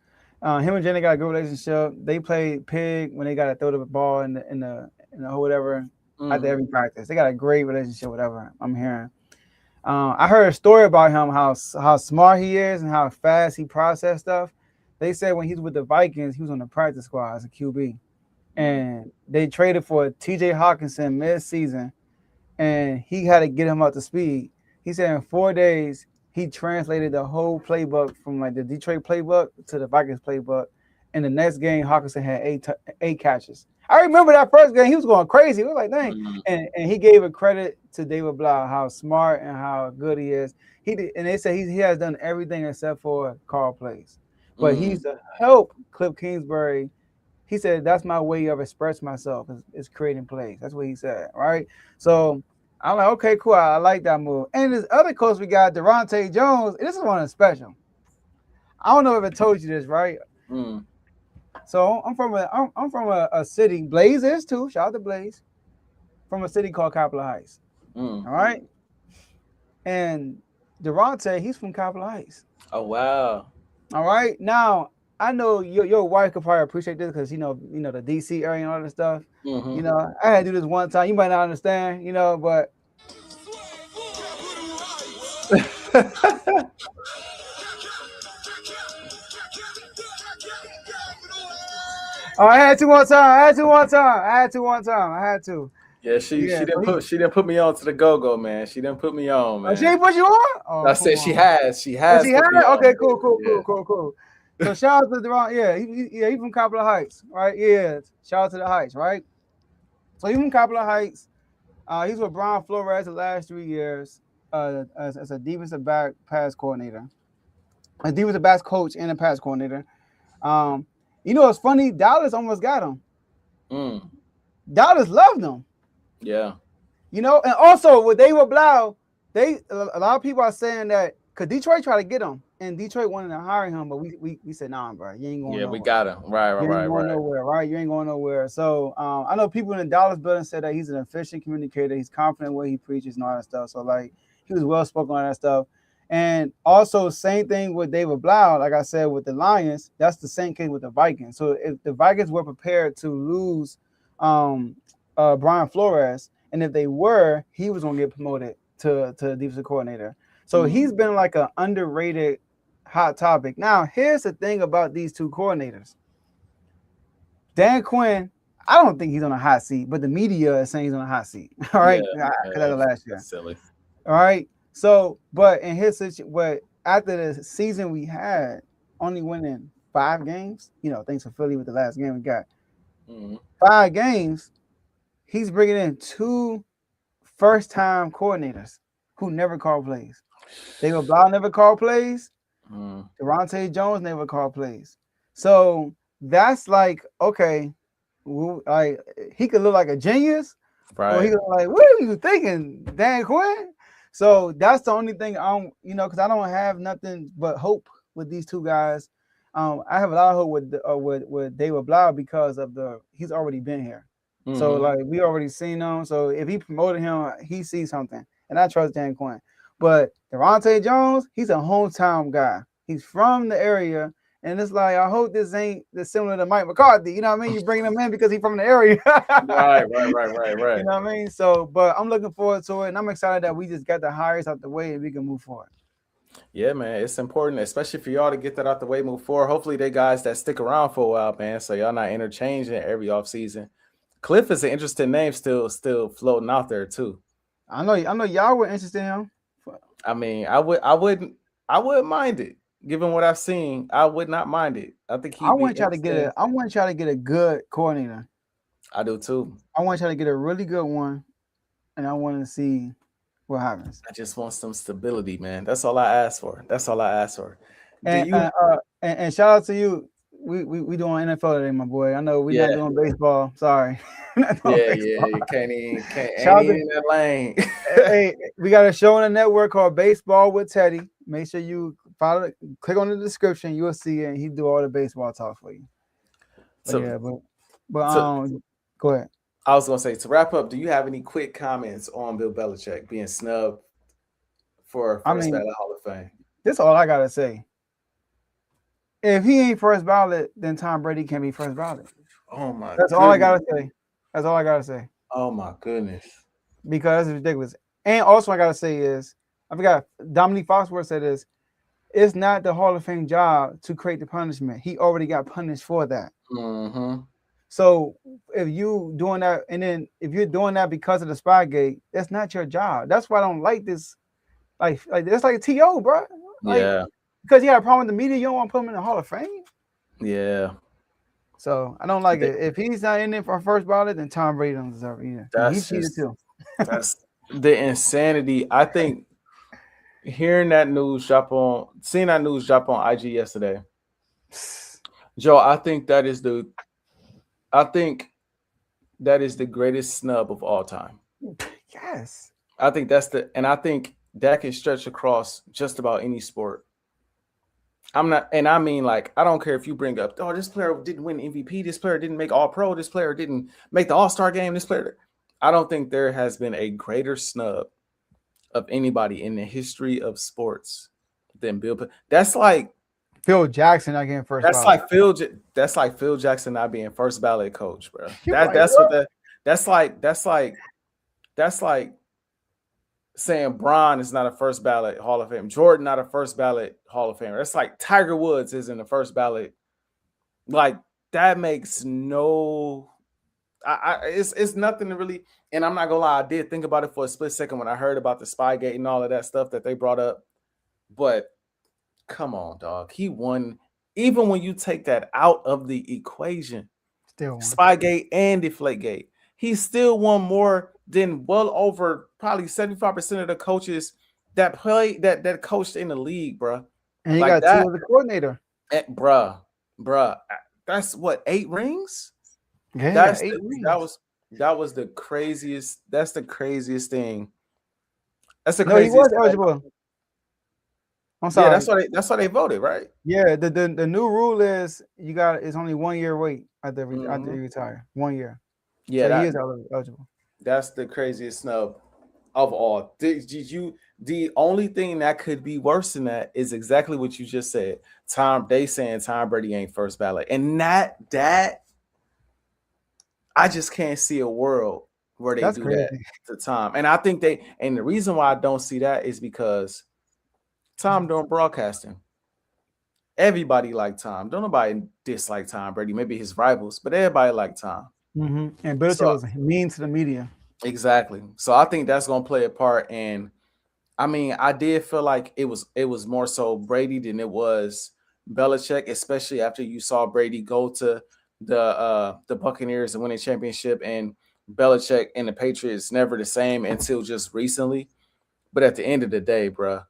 Him and Jaden got a good relationship. They played pig when they got to throw the ball in the whatever after every practice. They got a great relationship. Whatever I'm hearing. I heard a story about him, how smart he is and how fast he processes stuff. They said when he's with the Vikings, he was on the practice squad as a QB. And they traded for TJ Hawkinson mid-season, and he had to get him up to speed. He said in 4 days, he translated the whole playbook from like the Detroit playbook to the Vikings playbook. And the next game, Hawkinson had eight catches. I remember that first game, he was going crazy. We were like, dang. And he gave a credit to David Blau, how smart and how good he is. And they said he has done everything except for call plays. But he's to help Cliff Kingsbury. He said, that's my way of expressing myself is creating plays. That's what he said, right? So I'm like, okay, cool. I like that move. And this other coach we got, Durante Jones, this is one of the special. I don't know if I told you this, right? So I'm from a city. Blaze is too. Shout out to Blaze. From a city called Capitol Heights. All right. And Durante, he's from Capitol Heights. Oh wow. All right. Now I know your wife could probably appreciate this because you know the DC area and all that stuff. You know, I had to do this one time. You might not understand, but oh, I had to one time. Yeah, she didn't put me on to the go-go, man. She didn't put me on, man. Oh, she didn't put you on? Oh, I said she has. She has. She had? Okay, cool. So shout out to Durant. Yeah, he's from Capitol Heights, right? Yeah, shout out to the Heights, right? So he's from Capitol Heights. He's with Brian Flores the last 3 years. as a defensive back pass coordinator, a defensive backs coach and a pass coordinator. You know, it's funny. Dallas almost got him. Dallas loved him. Yeah. You know, and also with David Blau, a lot of people are saying that because Detroit tried to get him, and Detroit wanted to hire him, but we said, nah, bro, you ain't going nowhere. We got him. Right. You ain't going nowhere, right? You ain't going nowhere. So I know people in the Dallas building said that he's an efficient communicator. He's confident what he preaches and all that stuff. So like he was well spoken on that stuff. And also same thing with David Blau, like I said with the Lions, that's the same case with the Vikings. So if the Vikings were prepared to lose Brian Flores, and if they were, he was gonna get promoted to defensive coordinator. So he's been like an underrated hot topic. Now, here's the thing about these two coordinators. Dan Quinn, I don't think he's on a hot seat, but the media is saying he's on a hot seat. All right, because that's last year. Silly. All right. So, but in his situation, but after the season we had, only winning 5 games, you know, thanks for Philly with the last game we got. 5 games, he's bringing in 2 first-time coordinators who never called plays. David Blau never called plays. Devontae Jones never called plays. So that's like, okay, like he could look like a genius, right? Or he could look like, what are you thinking, Dan Quinn? So that's the only thing because I don't have nothing but hope with these two guys. I have a lot of hope with David Blau because of he's already been here. So like we already seen him. So if he promoted him, he sees something, and I trust Dan Quinn. But Devontae Jones, he's a hometown guy. He's from the area, and it's like I hope this ain't similar to Mike McCarthy. You know what I mean? You bring him in because he's from the area. Right. You know what I mean? So, but I'm looking forward to it, and I'm excited that we just got the hires out the way and we can move forward. Yeah, man, it's important, especially for y'all to get that out the way, move forward. Hopefully, they guys that stick around for a while, man. So y'all not interchanging every offseason. Cliff is an interesting name, still floating out there too. I know y'all were interested in him. I mean, I wouldn't mind it. Given what I've seen, I would not mind it. I think I want y'all to get a good coordinator. I do too. I want y'all to get a really good one, and I want to see what happens. I just want some stability, man. That's all I ask for. And shout out to you. We doing NFL today, my boy. I know we're not doing baseball. Sorry. You can't in that lane. Hey, we got a show on the network called Baseball with Teddy. Make sure you follow it. Click on the description. You'll see it. And he do all the baseball talk for you. Go ahead. I was gonna say, to wrap up, do you have any quick comments on Bill Belichick being snubbed for first ballot Hall of Fame? This is all I gotta say. If he ain't first ballot, then Tom Brady can be first ballot. Oh my! That's all I gotta say. That's all I gotta say. Oh my goodness! Because it's ridiculous. And also, I gotta say is, I forgot Dominique Foxworth said this. It's not the Hall of Fame job to create the punishment. He already got punished for that. So if you doing that, and then if you're doing that because of the Spygate, that's not your job. That's why I don't like this. Like that's like a TO, bro. Because you have a problem with the media, you don't want to put him in the Hall of Fame. Yeah. So I don't like it. If he's not in there for first ballot, then Tom Brady don't deserve it either. He cheated too. That's the insanity. I think seeing that news drop on IG yesterday, Joe, I think that is the greatest snub of all time. Yes. I think I think that can stretch across just about any sport. I mean, like, I don't care if you bring up, oh, this player didn't win MVP, this player didn't make All-Pro, this player didn't make the All-Star game, this player. I don't think there has been a greater snub of anybody in the history of sports than Bill. That's like Phil Jackson not getting first ballot. That's like Phil Jackson not being first ballot coach, bro. That's like saying Bron is not a first ballot Hall of Fame. Jordan not a first ballot Hall of Famer. That's like Tiger Woods isn't a first ballot. Like, that makes no. It's nothing to really. And I'm not gonna lie, I did think about it for a split second when I heard about the Spygate and all of that stuff that they brought up. But come on, dog. He won. Even when you take that out of the equation, still won. Spygate and Deflategate, he still won more than well over probably 75% of the coaches that play that coached in the league, bro. And he Like got two that, as a coordinator. bruh. That's what 8 rings. Yeah, he got That's 8 rings. that was the craziest. That's the craziest thing. That's the No, he was craziest thing. eligible. I'm Yeah, sorry. that's why they voted, right? Yeah, the new rule is it's only 1 year wait after Mhm. you retire. 1 year. Yeah, So he is eligible. that's the craziest snub of all. The only thing that could be worse than that is exactly what you just said. They saying Tom Brady ain't first ballot, and that I just can't see a world where they That's do that crazy. to Tom. And I think and the reason why I don't see that is because Tom doing broadcasting. Everybody like Tom. Don't nobody dislike Tom Brady. Maybe his rivals, but everybody like Tom. And Belichick So was mean to the media. exactly. So I think that's gonna play a part. And I mean, I did feel like it was more so Brady than it was Belichick, especially after you saw Brady go to the Buccaneers and win a championship, and Belichick and the Patriots never the same until just recently. But at the end of the day, bro,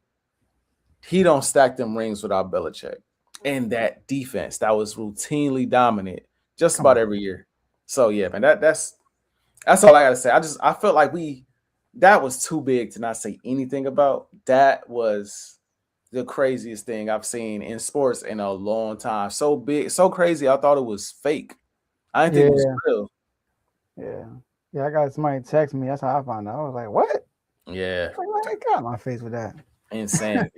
he don't stack them rings without Belichick and that defense that was routinely dominant just about every year. So yeah, man, that's all I gotta say. I felt like that was too big to not say anything about. That was the craziest thing I've seen in sports in a long time. So big, so crazy. I thought it was fake. I didn't think it was real. Yeah. I got somebody text me. That's how I found out. I was like, what? Yeah. I got my face with that. Insanity.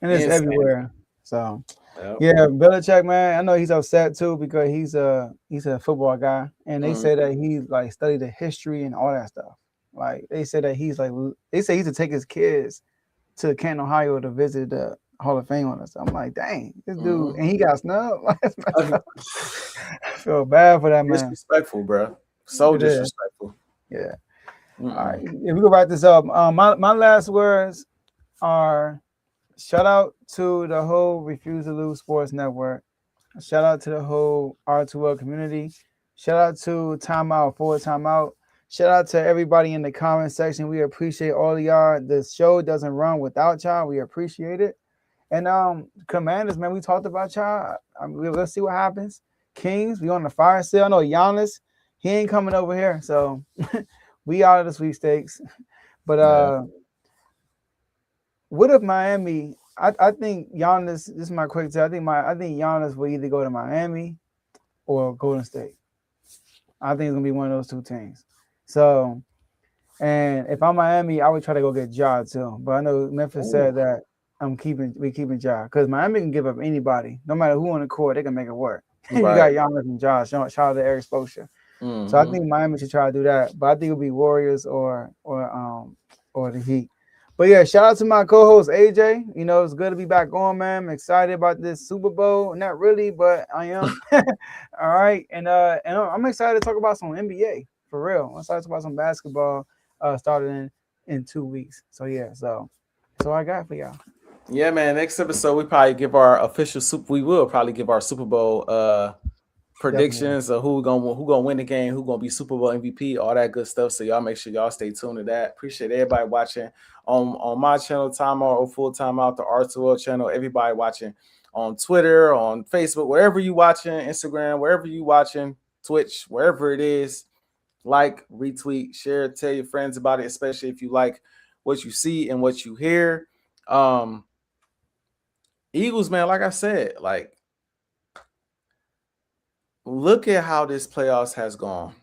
And it's everywhere. So Yep. yeah, Belichick, man, I know he's upset too because he's a football guy, and they say that he like studied the history and all that stuff. Like they say that he's like he used to take his kids to Canton, Ohio to visit the Hall of Fame on us. I'm like, dang, this dude, and he got snubbed. I feel bad for that man. Disrespectful, bro. So disrespectful. Yeah. All right, if we go wrap this up, my last words are: shout out to the whole Refuse to Lose Sports Network. Shout out to the whole R2L community. Shout out to Timeout, Forward Timeout. Shout out to everybody in the comment section. We appreciate all of y'all. The show doesn't run without y'all. We appreciate it. And Commanders, man, we talked about y'all. Let's see what happens. Kings, we on the fire sale. I know Giannis, he ain't coming over here. So we out of the sweepstakes. But what if Miami? I think Giannis. This is my quick take. I think Giannis will either go to Miami or Golden State. I think it's gonna be one of those two teams. So, and if I'm Miami, I would try to go get Ja too. But I know Memphis said that we keeping Ja because Miami can give up anybody, no matter who on the court, they can make it work. Right. You got Giannis and Ja. Shout out to Eric Spoelstra. So I think Miami should try to do that. But I think it'll be Warriors or the Heat. But yeah, shout out to my co-host AJ. You know, it's good to be back on, man. I'm excited about this Super Bowl. Not really, but I am. All right. And I'm excited to talk about some NBA for real. I'm excited to talk about some basketball starting in 2 weeks. So yeah, so that's all I got for y'all. Yeah, man. Next episode, we will probably give our Super Bowl predictions of who gonna win the game, who gonna be Super Bowl MVP, all that good stuff. So y'all make sure y'all stay tuned to that. Appreciate everybody watching on my channel, Time Out or Full Time Out, the R2L channel. Everybody watching on Twitter, on Facebook, wherever you watching, Instagram, wherever you watching, Twitch, wherever it is. Like, retweet, share, tell your friends about it, especially if you like what you see and what you hear. Eagles, man, like I said, like, look at how this playoffs has gone.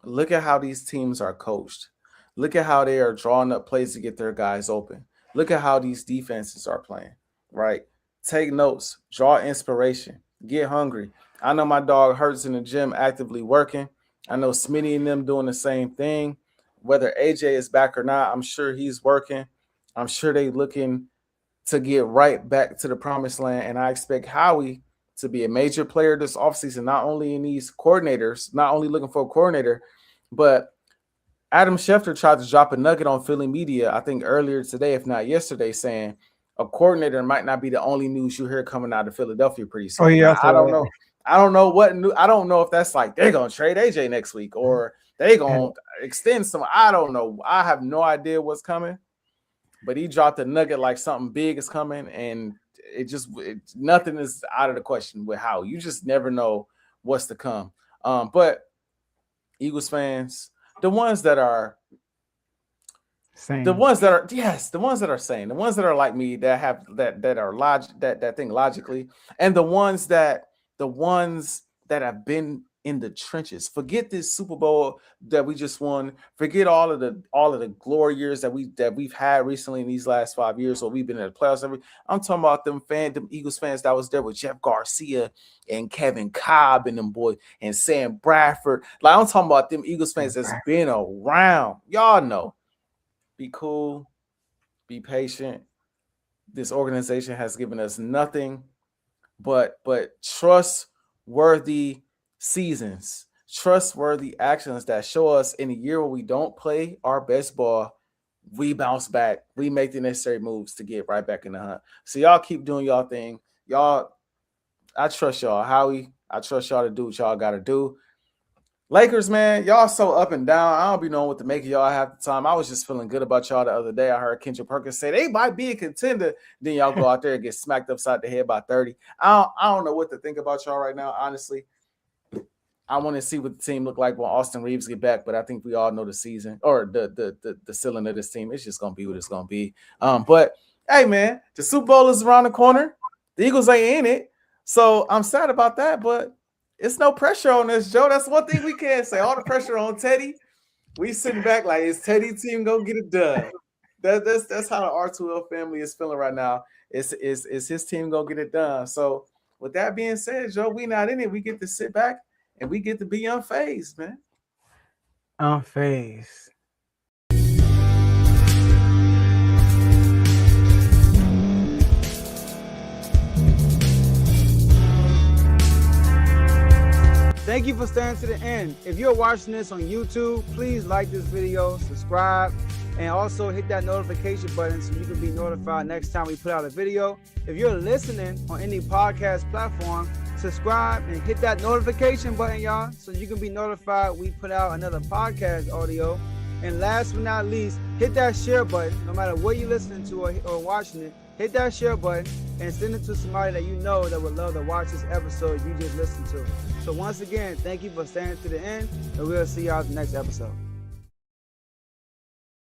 Look at how these teams are coached. Look at how they are drawing up plays to get their guys open. Look at how these defenses are playing, right? Take notes, draw inspiration, get hungry. I know my dog Hurts in the gym actively working. I know Smitty and them doing the same thing. Whether Ajae is back or not, I'm sure he's working. I'm sure they looking to get right back to the promised land. And I expect Howie to be a major player this offseason, not only in these coordinators, not only looking for a coordinator, but Adam Schefter tried to drop a nugget on Philly media, I think earlier today, if not yesterday, saying a coordinator might not be the only news you hear coming out of Philadelphia pretty soon. Oh, yeah. Now, I don't know. I don't know what new. I don't know if that's like they're gonna trade AJ next week or they gonna extend some. I don't know. I have no idea what's coming. but he dropped a nugget like something big is coming, and nothing is out of the question with how. You just never know what's to come. But Eagles fans, the ones that are same. The ones that are sane, the ones that are like me, that have that think logically, and the ones that have been in the trenches. Forget this Super Bowl that we just won. Forget all of the glory years that we've had recently in these last 5 years, or we've been in the playoffs. I'm talking about them Eagles fans that was there with Jeff Garcia and Kevin Cobb and them boys and Sam Bradford. Like, I'm talking about them Eagles fans that's been around. Y'all know. Be cool, be patient. This organization has given us nothing but trustworthy seasons, trustworthy actions that show us in a year where we don't play our best ball, we bounce back, we make the necessary moves to get right back in the hunt. So y'all keep doing y'all thing. Y'all, I trust y'all. Howie, I trust y'all to do what y'all got to do. Lakers, man, y'all so up and down. I don't be knowing what to make of y'all half the time. I was just feeling good about y'all the other day. I heard Kendrick Perkins say they might be a contender. Then y'all go out there and get smacked upside the head by 30. I don't know what to think about y'all right now, honestly. I want to see what the team look like when Austin Reeves get back, but I think we all know the season or the ceiling of this team. It's just gonna be what it's gonna be. But hey, man, the Super Bowl is around the corner. The Eagles ain't in it, so I'm sad about that. But it's no pressure on us, Joe. That's one thing we can't say. All the pressure on Teddy. We sitting back like, is Teddy team gonna get it done? That's how the R2L family is feeling right now. Is his team gonna get it done? So with that being said, Joe, we not in it. We get to sit back and we get to be unfazed, man. Unfazed. Thank you for staying to the end. If you're watching this on YouTube, please like this video, subscribe, and also hit that notification button so you can be notified next time we put out a video. If you're listening on any podcast platform, subscribe and hit that notification button, y'all, so you can be notified we put out another podcast audio. And last but not least, hit that share button. No matter what you're listening to or watching it, hit that share button and send it to somebody that you know that would love to watch this episode you just listened to. So once again, thank you for staying to the end, and we'll see y'all in the next episode.